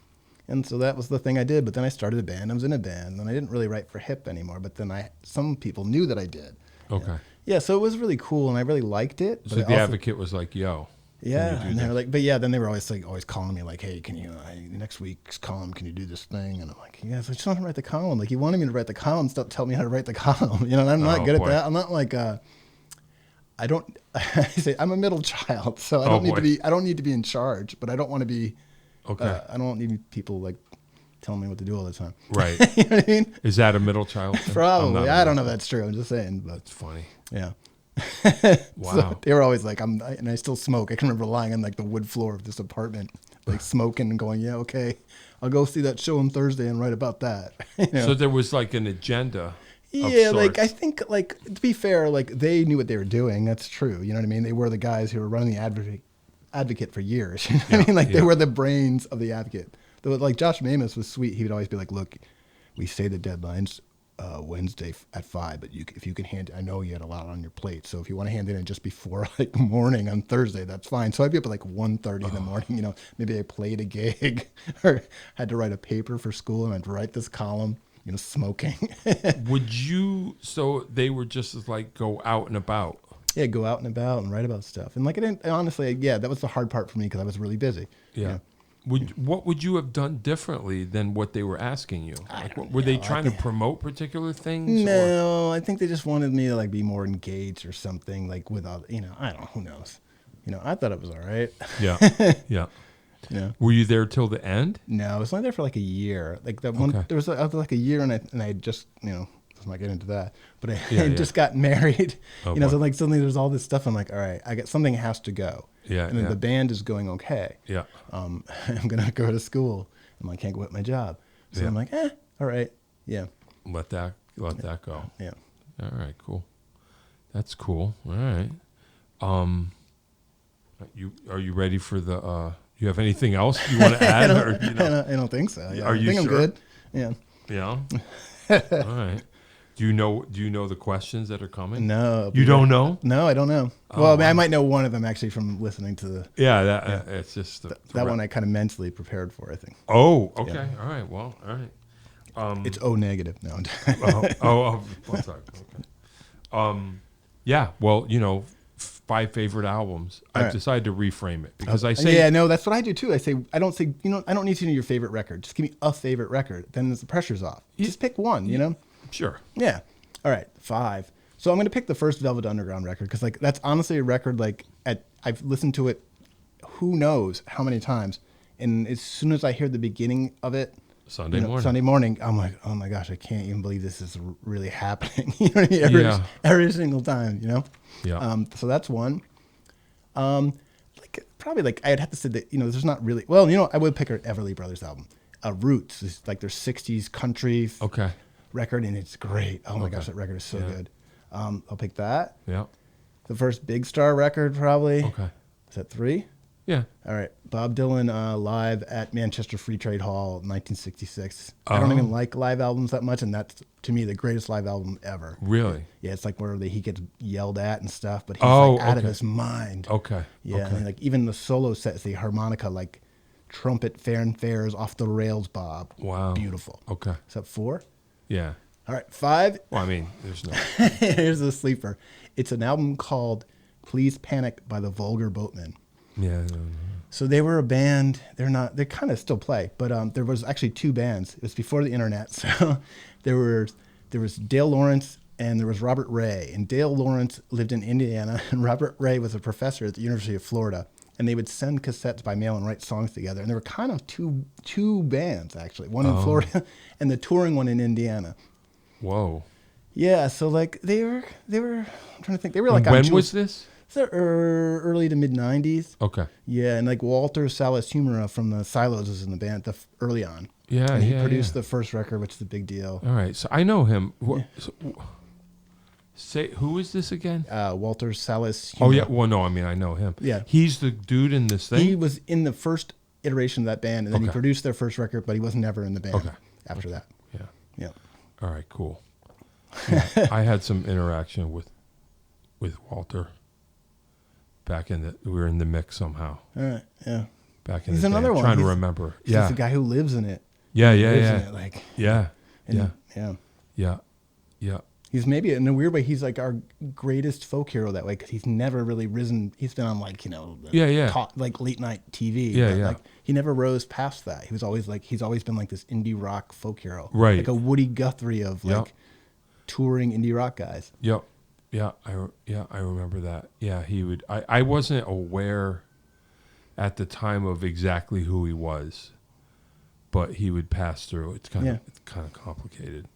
Speaker 1: And so that was the thing I did. But then I started a band. I was in a band, and I didn't really write for Hip anymore. But then some people knew that I did.
Speaker 2: Okay.
Speaker 1: Yeah, so it was really cool, and I really liked it.
Speaker 2: So The Advocate was like, yo.
Speaker 1: Yeah, and they were like, then they were always calling me like, hey, can you next week's column, can you do this thing? And I'm like, yeah, so I just want to write the column. Like, you wanted me to write the column, stop telling me how to write the column. And I'm not good at that. I'm not like I say I'm a middle child, so I don't need to be in charge, but I don't want to be I don't need people like telling me what to do all the time.
Speaker 2: Right.
Speaker 1: You know what I mean?
Speaker 2: Is that a middle child thing?
Speaker 1: Probably. I don't know if that's true. I'm just saying, but
Speaker 2: it's funny.
Speaker 1: Yeah.
Speaker 2: Wow.
Speaker 1: So they were always like, and I still smoke. I can remember lying on like the wood floor of this apartment, like smoking and going, yeah, okay, I'll go see that show on Thursday and write about that.
Speaker 2: So there was like an agenda.
Speaker 1: Yeah, like I think, like to be fair, like they knew what they were doing. That's true. You know what I mean? They were the guys who were running the Advocate for years. You know what I mean? Like they were the brains of the Advocate. Though, like Josh Mamus was sweet. He would always be like, look, we say the deadlines Wednesday at 5, but if you can hand, I know you had a lot on your plate, so if you want to hand it in just before like morning on Thursday, that's fine. So I'd be up at like 1:30 in the morning, maybe I played a gig or had to write a paper for school, and I'd write this column, smoking. So they were just like go out and about? Yeah, go out and about and write about stuff. And like, honestly, that was the hard part for me because I was really busy.
Speaker 2: Yeah. What would you have done differently than what they were asking you? Like, were they trying to promote particular things?
Speaker 1: No, I think they just wanted me to like be more engaged or something. Like without, I don't know, who knows? I thought it was all right. Yeah,
Speaker 2: yeah. Yeah. Were you there till the end?
Speaker 1: No, I was only there for like a year. Like that one, there was like a year, and I just let's not get into that. But I just got married. So like suddenly there's all this stuff. I'm like, all right, something has to go.
Speaker 2: Yeah,
Speaker 1: and then the band is going okay.
Speaker 2: Yeah.
Speaker 1: I'm gonna go to school. I can't quit my job. So I'm like, all right, yeah.
Speaker 2: Let that go.
Speaker 1: Yeah.
Speaker 2: All right, cool. That's cool. All right. Are you ready for the? You have anything else you want to add?
Speaker 1: I don't think so. Yeah.
Speaker 2: Are you sure?
Speaker 1: I'm good. Yeah.
Speaker 2: Yeah. All right. Do you know the questions that are coming?
Speaker 1: No.
Speaker 2: You don't know?
Speaker 1: No, I don't know. Well, I might know one of them actually from listening to the.
Speaker 2: Yeah, it's just
Speaker 1: that one I kind of mentally prepared for, I think.
Speaker 2: Oh, okay. Yeah. All right. Well, all right.
Speaker 1: It's O negative. No.
Speaker 2: One second. Okay. Yeah. Well, 5 favorite albums. I've decided to reframe it because I say.
Speaker 1: Yeah, no, that's what I do too. I don't say, I don't need to know your favorite record. Just give me a favorite record. Then the pressure's off. Just pick one.
Speaker 2: Sure.
Speaker 1: Yeah. All right. 5. So I'm going to pick the first Velvet Underground record because like that's honestly a record like I've listened to it who knows how many times, and as soon as I hear the beginning of it Sunday morning, I'm like, oh my gosh, I can't even believe this is really happening. You know what I mean? Every single time.
Speaker 2: Yeah.
Speaker 1: So that's one. Probably like I'd have to say that there's not really I would pick an Everly Brothers album. Roots is like their 60s country.
Speaker 2: Okay.
Speaker 1: Record, and it's great. Oh my gosh, that record is so good. I'll pick that.
Speaker 2: Yeah.
Speaker 1: The first Big Star record, probably.
Speaker 2: Okay.
Speaker 1: Is that 3?
Speaker 2: Yeah.
Speaker 1: All right. Bob Dylan live at Manchester Free Trade Hall, 1966. I don't even like live albums that much, and that's, to me, the greatest live album ever.
Speaker 2: Really?
Speaker 1: Yeah, it's like where he gets yelled at and stuff, but he's like out of his mind.
Speaker 2: Okay.
Speaker 1: Yeah,
Speaker 2: Okay.
Speaker 1: and like even the solo sets, the harmonica, like trumpet fanfares off the rails, Bob.
Speaker 2: Wow.
Speaker 1: Beautiful.
Speaker 2: Okay.
Speaker 1: Is that 4?
Speaker 2: Yeah.
Speaker 1: All right, 5.
Speaker 2: Well, I mean, there's no.
Speaker 1: Here's the sleeper. It's an album called Please Panic by the Vulgar Boatmen.
Speaker 2: Yeah.
Speaker 1: So they were a band. They kind of still play, but there was actually 2 bands. It was before the internet. So there was Dale Lawrence and there was Robert Ray. And Dale Lawrence lived in Indiana, and Robert Ray was a professor at the University of Florida. And they would send cassettes by mail and write songs together. And there were kind of two bands, actually. One in Florida and the touring one in Indiana.
Speaker 2: Whoa.
Speaker 1: Yeah, so like they were I'm trying to think. They were like
Speaker 2: And when was this?
Speaker 1: So early to mid 90s.
Speaker 2: Okay.
Speaker 1: Yeah, and like Walter Salas Humera from the Silos was in the band early on.
Speaker 2: Yeah,
Speaker 1: and he produced the first record, which is a big deal.
Speaker 2: All right, so I know him. Say, who is this again?
Speaker 1: Walter Salas Humera.
Speaker 2: Oh yeah, well no, I mean I know him.
Speaker 1: Yeah,
Speaker 2: he's the dude in this thing.
Speaker 1: He was in the first iteration of that band, and then he produced their first record, but he was never in the band after that.
Speaker 2: Yeah.
Speaker 1: Yeah.
Speaker 2: All right, cool. Yeah, I had some interaction with Walter. Back in we were in the mix somehow.
Speaker 1: All right, yeah.
Speaker 2: Back in
Speaker 1: he's
Speaker 2: the day.
Speaker 1: another one.
Speaker 2: Trying to remember.
Speaker 1: He's the guy who lives in it.
Speaker 2: Yeah.
Speaker 1: Like.
Speaker 2: Yeah.
Speaker 1: He's maybe in a weird way. He's like our greatest folk hero that way because he's never really risen. He's been on like like late night TV.
Speaker 2: Yeah.
Speaker 1: Like he never rose past that. He was always like he's always been like this indie rock folk hero.
Speaker 2: Right.
Speaker 1: Like a Woody Guthrie of like touring indie rock guys.
Speaker 2: Yep. Yeah, I remember that. Yeah, he would. I wasn't aware at the time of exactly who he was, but he would pass through. It's kind of complicated.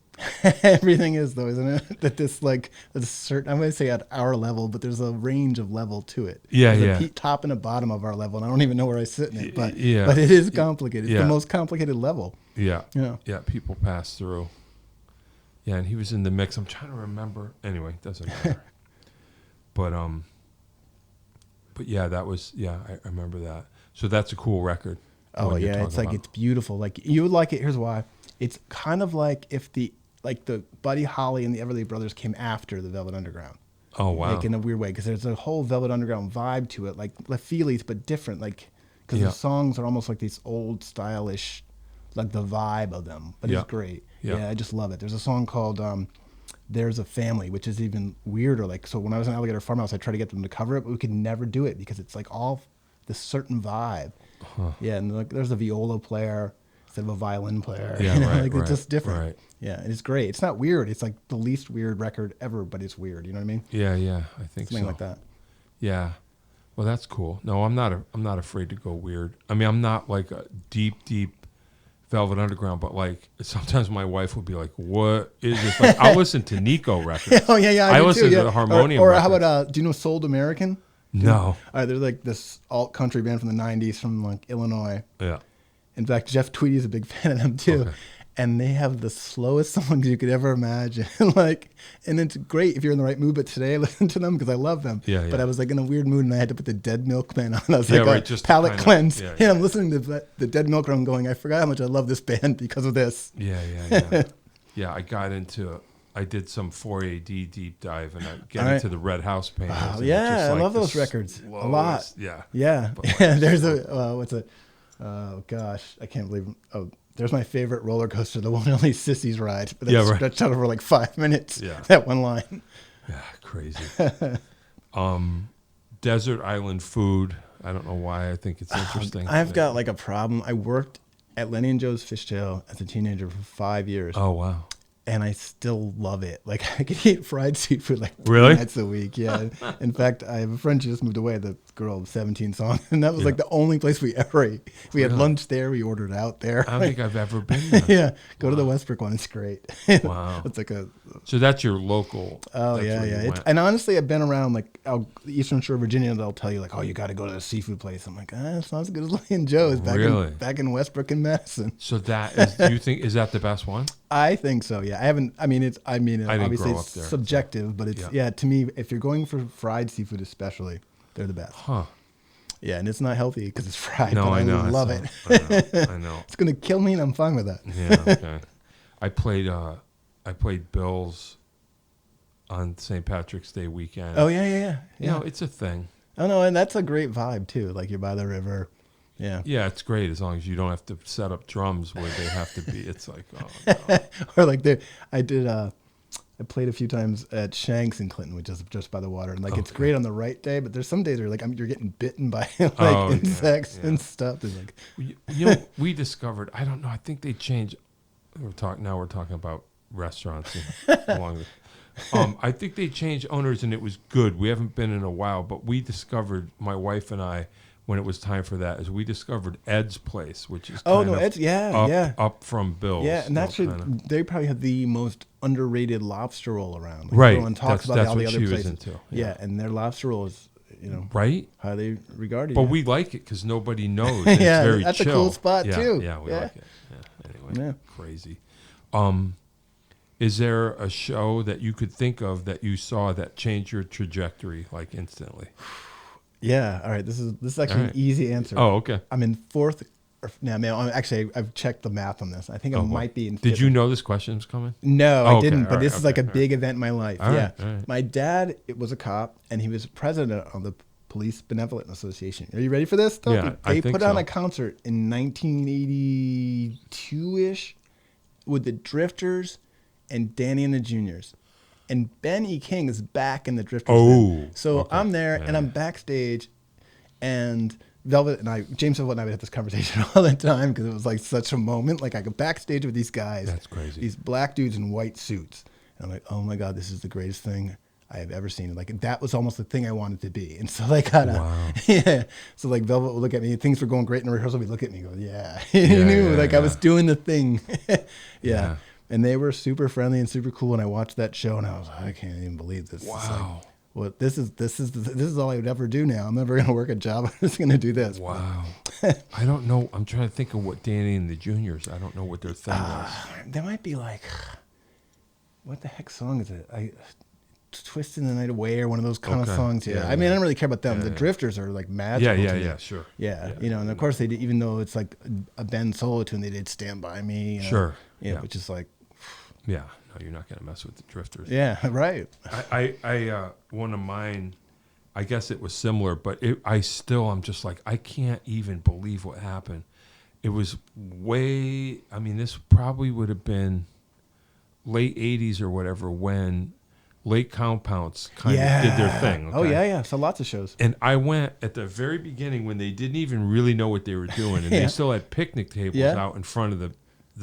Speaker 1: Everything is though, isn't it? That this like a certain, I'm going to say at our level, but there's a range of level to it.
Speaker 2: Yeah,
Speaker 1: there's a top and a bottom of our level, and I don't even know where I sit in it. But
Speaker 2: but
Speaker 1: it is complicated. It's the most complicated level.
Speaker 2: Yeah. People pass through. Yeah, and he was in the mix. I'm trying to remember. Anyway, doesn't matter. But yeah, that was I remember that. So that's a cool record.
Speaker 1: Oh yeah, it's like it's beautiful. Like you would like it. Here's why. It's kind of like if the Buddy Holly and the Everly Brothers came after the Velvet Underground.
Speaker 2: Oh wow!
Speaker 1: Like in a weird way, because there's a whole Velvet Underground vibe to it, like La Feelies, but different. Like because the songs are almost like these old stylish, like the vibe of them. But it's great. Yeah, I just love it. There's a song called "There's a Family," which is even weirder. Like so, when I was in Alligator Farmhouse, I tried to get them to cover it, but we could never do it because it's like all this certain vibe. Yeah, and like there's a viola player instead of a violin player.
Speaker 2: Yeah,
Speaker 1: like it's just different.
Speaker 2: Right.
Speaker 1: Yeah, and it's great. It's not weird. It's like the least weird record ever, but it's weird. You know what I mean?
Speaker 2: Yeah, I think
Speaker 1: something like that.
Speaker 2: Yeah, well, that's cool. No, I'm not afraid to go weird. I mean, I'm not like a deep Velvet Underground, but like sometimes my wife will be like, "What is this?" Like I'll listen to Nico records.
Speaker 1: Oh yeah,
Speaker 2: I listen to the harmonium.
Speaker 1: Or
Speaker 2: records.
Speaker 1: how about do you know Souled American?
Speaker 2: No.
Speaker 1: All right, they're like this alt country band from the '90s from like Illinois.
Speaker 2: Yeah.
Speaker 1: In fact, Jeff Tweedy is a big fan of them too. Okay. And they have the slowest songs you could ever imagine. Like, and it's great if you're in the right mood. But today I listened to them because I love them.
Speaker 2: Yeah.
Speaker 1: But I was like in a weird mood and I had to put the Dead Milkman on. I was
Speaker 2: just
Speaker 1: palate cleanse.
Speaker 2: Yeah,
Speaker 1: I'm listening to the Dead Milkman. I'm going, I forgot how much I love this band because of this.
Speaker 2: Yeah. Yeah, I did some 4AD deep dive and I get into the Red House paintings.
Speaker 1: Oh, yeah, I love those records a lot.
Speaker 2: Yeah.
Speaker 1: Like, there's oh gosh, I can't believe. Oh, there's my favorite roller coaster, the one and only Sissy's Ride. But that's stretched out over like 5 minutes.
Speaker 2: Yeah.
Speaker 1: That one line.
Speaker 2: Yeah, crazy. Desert Island Food. I don't know why. I think it's interesting.
Speaker 1: I've got like a problem. I worked at Lenny and Joe's Fishtail as a teenager for 5 years.
Speaker 2: Oh wow.
Speaker 1: And I still love it. Like I could eat fried seafood like 3 nights a week. Yeah. In fact, I have a friend who just moved away, the girl of 17 Songs, and that was like the only place we ever ate. We had lunch there. We ordered out there.
Speaker 2: I don't think I've ever been there.
Speaker 1: Yeah. Go to the Westbrook one. It's great.
Speaker 2: Wow.
Speaker 1: It's like
Speaker 2: so that's your local.
Speaker 1: Oh yeah. And honestly, I've been around like the Eastern Shore of Virginia. They'll tell you like, oh, you got to go to the seafood place. I'm like, it's not as good as Lenny and Joe's back in Westbrook and Madison.
Speaker 2: So that is, do you think, is that the best one?
Speaker 1: I think so. Yeah, I haven't. I mean, obviously it's subjective, but it's to me, if you're going for fried seafood, especially, they're the best.
Speaker 2: Huh.
Speaker 1: Yeah, and it's not healthy because it's fried.
Speaker 2: No,
Speaker 1: but
Speaker 2: I know.
Speaker 1: love it.
Speaker 2: I know.
Speaker 1: It's gonna kill me, and I'm fine with that.
Speaker 2: Yeah. Okay. I played Bills on St. Patrick's Day weekend.
Speaker 1: Oh yeah.
Speaker 2: You know, it's a thing.
Speaker 1: Oh no, and that's a great vibe too. Like you're by the river. Yeah.
Speaker 2: Yeah, it's great as long as you don't have to set up drums where they have to be. It's like, oh no.
Speaker 1: Or like I played a few times at Shanks in Clinton, which is just by the water, and like it's great on the right day, but there's some days where like you're getting bitten by like insects and stuff. It's like,
Speaker 2: you know, we discovered. I don't know. I think they changed. We're talking about restaurants along the. I think they changed owners and it was good. We haven't been in a while, but we discovered, my wife and I, when it was time for that, is we discovered Ed's Place, which is
Speaker 1: Ed's,
Speaker 2: up from Bill's.
Speaker 1: Yeah, and they probably have the most underrated lobster roll around. Like
Speaker 2: right.
Speaker 1: Everyone talks about all the other places.
Speaker 2: Into.
Speaker 1: Yeah, and their lobster roll is,
Speaker 2: right,
Speaker 1: highly regarded.
Speaker 2: But we like it because nobody knows. It's very
Speaker 1: that's
Speaker 2: chill.
Speaker 1: A cool spot too.
Speaker 2: Yeah, we like it. Yeah. Anyway, crazy. Is there a show that you could think of that you saw that changed your trajectory like instantly?
Speaker 1: Yeah. All right. This is actually an easy answer.
Speaker 2: Oh, okay.
Speaker 1: I'm in fourth. I've checked the math on this. I think I might be in fifth.
Speaker 2: Did you know this question was coming?
Speaker 1: No, I didn't. But this is like a big event in my life.
Speaker 2: All right.
Speaker 1: My dad was a cop, and he was president of the Police Benevolent Association. Are you ready for this? Though?
Speaker 2: Yeah,
Speaker 1: they put on a concert in 1982-ish with the Drifters and Danny and the Juniors. And Ben E. King is back in the Drifters. So I'm there, and I'm backstage, and James Velvet and I would have this conversation all the time because it was like such a moment. Like I go backstage with these guys.
Speaker 2: That's crazy.
Speaker 1: These black dudes in white suits. And I'm like, oh my God, this is the greatest thing I have ever seen. Like that was almost the thing I wanted to be. And so like, So like Velvet would look at me. Things were going great in the rehearsal. He'd look at me and go, yeah. He knew I was doing the thing. Yeah. And they were super friendly and super cool. And I watched that show and I was like, I can't even believe this.
Speaker 2: Wow.
Speaker 1: Well, this is all I would ever do now. I'm never going to work a job. I'm just going to do this.
Speaker 2: Wow. I don't know. I'm trying to think of what Danny and the Juniors, I don't know what their thing was.
Speaker 1: They might be like, what the heck song is it? Twisting the Night Away or one of those kind of songs. Yeah. I mean, I don't really care about them. The Drifters are like magical.
Speaker 2: Yeah, sure.
Speaker 1: Yeah. And of course they did, even though it's like a Ben solo tune, they did Stand By Me.
Speaker 2: Sure.
Speaker 1: Which is like.
Speaker 2: Yeah. No, you're not going to mess with the Drifters.
Speaker 1: Yeah, right.
Speaker 2: I one of mine, I guess it was similar, but I'm just like, I can't even believe what happened. It was this probably would have been late 80s or whatever when Lake Compounds kind of did their thing. Okay?
Speaker 1: Oh, yeah. So lots of shows.
Speaker 2: And I went at the very beginning when they didn't even really know what they were doing, and they still had picnic tables out in front of the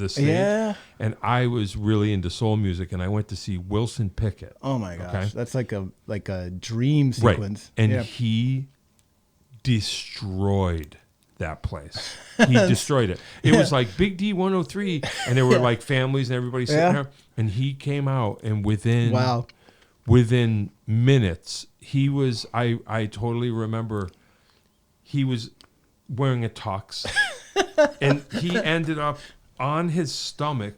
Speaker 2: stage. Yeah. And I was really into soul music, and I went to see Wilson Pickett.
Speaker 1: Oh my gosh, that's like a dream sequence.
Speaker 2: Right. And he destroyed that place. He destroyed it. It was like Big D 103, and there were like families and everybody sitting there. And he came out, and within minutes, he was. I totally remember. He was wearing a tux, and he ended up on his stomach,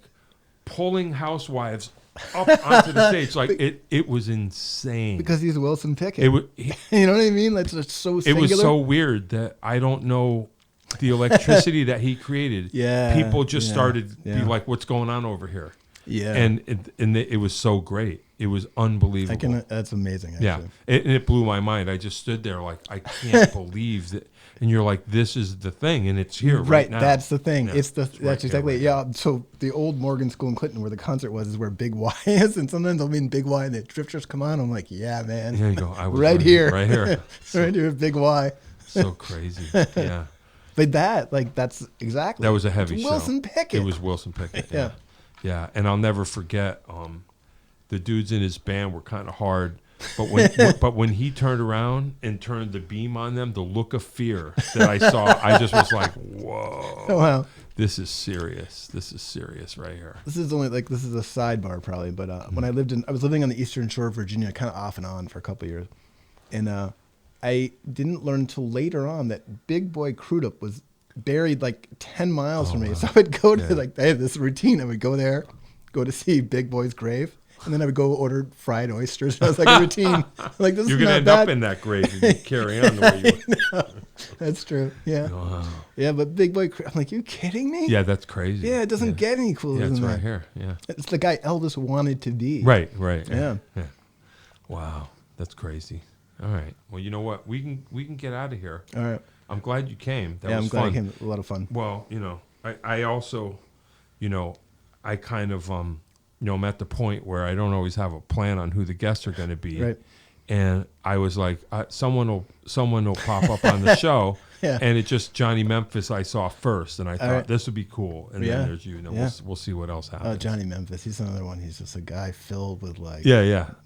Speaker 2: pulling housewives up onto the stage. Like it was insane.
Speaker 1: Because he's Wilson Pickett. You know what I mean? That's just so singular.
Speaker 2: It was so weird that I don't know the electricity that he created.
Speaker 1: Yeah.
Speaker 2: People just started to be like, what's going on over here?
Speaker 1: Yeah.
Speaker 2: And it was so great. It was unbelievable.
Speaker 1: That's amazing, actually.
Speaker 2: Yeah. And it blew my mind. I just stood there like, I can't believe that. And you're like, this is the thing, and it's here right now.
Speaker 1: That's the thing. Yeah, that's exactly
Speaker 2: right
Speaker 1: yeah. So the old Morgan School in Clinton, where the concert was, is where Big Y is, and sometimes I'll be in Big Y, and the Drifters come on. I'm like, yeah, man.
Speaker 2: There you go. I was
Speaker 1: right here,
Speaker 2: right here,
Speaker 1: right here, Big Y.
Speaker 2: So crazy. Yeah.
Speaker 1: But that's exactly.
Speaker 2: That was a heavy show.
Speaker 1: Wilson Pickett.
Speaker 2: It was Wilson Pickett. Yeah. And I'll never forget. The dudes in his band were kind of hard. But when he turned around and turned the beam on them, the look of fear that I saw, I just was like, "Whoa,
Speaker 1: wow,
Speaker 2: this is serious. This is serious right here."
Speaker 1: This is a sidebar probably, but when I was living on the Eastern Shore of Virginia, kind of off and on for a couple of years, and I didn't learn until later on that Big Boy Crudup was buried like 10 miles from me. So I would go to I had this routine. I would go there, go to see Big Boy's grave. And then I would go order fried oysters. That was like a routine. Like, this
Speaker 2: You're
Speaker 1: is
Speaker 2: going to
Speaker 1: not
Speaker 2: end
Speaker 1: bad.
Speaker 2: up in that grave if you carry on the way you
Speaker 1: No, that's true. Yeah.
Speaker 2: Wow.
Speaker 1: Yeah, but Big Boy, I'm like, you kidding me?
Speaker 2: Yeah, that's crazy.
Speaker 1: Yeah, it doesn't get any cooler
Speaker 2: Yeah, it's
Speaker 1: than
Speaker 2: right
Speaker 1: that.
Speaker 2: here. Yeah.
Speaker 1: It's the guy Elvis wanted to be.
Speaker 2: Right.
Speaker 1: Yeah.
Speaker 2: Wow, that's crazy. All right. Well, you know what? We can get out of here.
Speaker 1: All right.
Speaker 2: I'm glad you came. That
Speaker 1: Yeah,
Speaker 2: was
Speaker 1: I'm glad
Speaker 2: fun.
Speaker 1: I came. A lot of fun.
Speaker 2: Well, I also, I kind of, I'm at the point where I don't always have a plan on who the guests are going to be.
Speaker 1: Right.
Speaker 2: And I was like, someone will pop up on the show.
Speaker 1: Yeah.
Speaker 2: And it just Johnny Memphis I saw first, and I thought
Speaker 1: right.
Speaker 2: this would be cool. And
Speaker 1: Yeah.
Speaker 2: then there's you.
Speaker 1: Yeah.
Speaker 2: We'll see what else happens.
Speaker 1: Oh, Johnny Memphis. He's another one. He's just a guy filled with like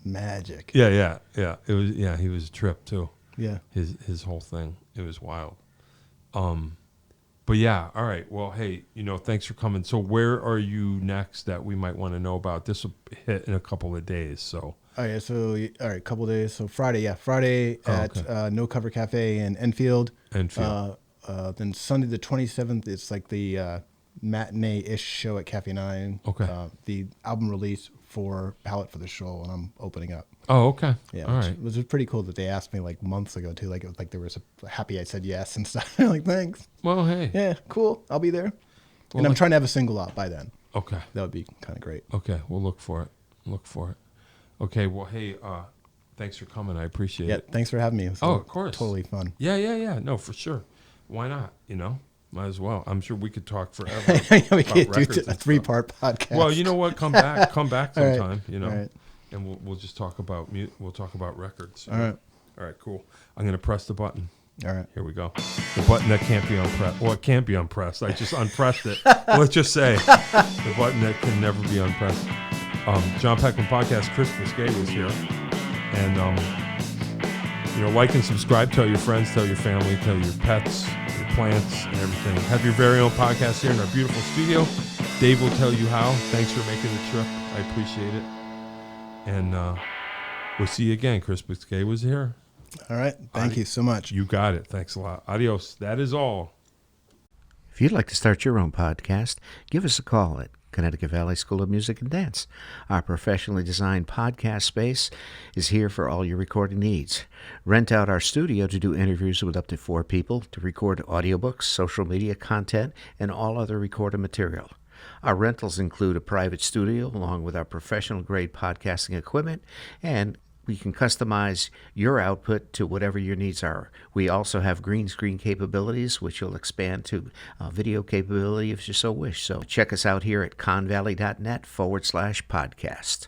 Speaker 1: magic.
Speaker 2: Yeah. It was he was a trip too.
Speaker 1: Yeah.
Speaker 2: His whole thing. It was wild. But yeah, all right. Well, hey, thanks for coming. So where are you next that we might want to know about? This will hit in a couple of days. So.
Speaker 1: All right, couple of days. So Friday at No Cover Cafe in Enfield. Then Sunday the 27th, it's like the matinee-ish show at Cafe 9.
Speaker 2: Okay.
Speaker 1: The album release for Palette for the Show, and I'm opening up.
Speaker 2: Oh, okay.
Speaker 1: Yeah,
Speaker 2: all right.
Speaker 1: It was pretty cool that they asked me like months ago too. Like it was like there was a happy I said yes and stuff. Like, thanks.
Speaker 2: Well, hey.
Speaker 1: Yeah, cool. I'll be there.
Speaker 2: Well,
Speaker 1: and I'm trying to have a single out by then.
Speaker 2: Okay.
Speaker 1: That would be kind of great.
Speaker 2: Okay, we'll look for it. Okay, well, hey, thanks for coming. I appreciate it.
Speaker 1: Yeah, thanks for having me. It was
Speaker 2: of course.
Speaker 1: Totally fun.
Speaker 2: Yeah. No, for sure. Why not? Might as well. I'm sure we could talk forever.
Speaker 1: We
Speaker 2: about
Speaker 1: could do
Speaker 2: records
Speaker 1: a
Speaker 2: and
Speaker 1: 3-part podcast.
Speaker 2: Well, you know what? Come back sometime.
Speaker 1: All right.
Speaker 2: And we'll just talk about we'll talk about records.
Speaker 1: All right.
Speaker 2: All right. Cool. I'm gonna press the button.
Speaker 1: All right.
Speaker 2: Here we go. The button that can't be unpressed. Well, it can't be unpressed. I just unpressed it. Let's just say the button that can never be unpressed. John Peckman Podcast. Chris Bousquet was here, and like and subscribe. Tell your friends. Tell your family. Tell your pets, your plants, and everything. Have your very own podcast here in our beautiful studio. Dave will tell you how. Thanks for making the trip. I appreciate it. And we'll see you again. Chris Bousquet was here.
Speaker 1: All right. Thank you so much.
Speaker 2: You got it. Thanks a lot. Adios. That is all.
Speaker 3: If you'd like to start your own podcast, give us a call at Connecticut Valley School of Music and Dance. Our professionally designed podcast space is here for all your recording needs. Rent out our studio to do interviews with up to 4 people, to record audiobooks, social media content, and all other recorded material. Our rentals include a private studio along with our professional-grade podcasting equipment, and we can customize your output to whatever your needs are. We also have green screen capabilities, which will expand to video capability if you so wish. So check us out here at convalley.net/podcast.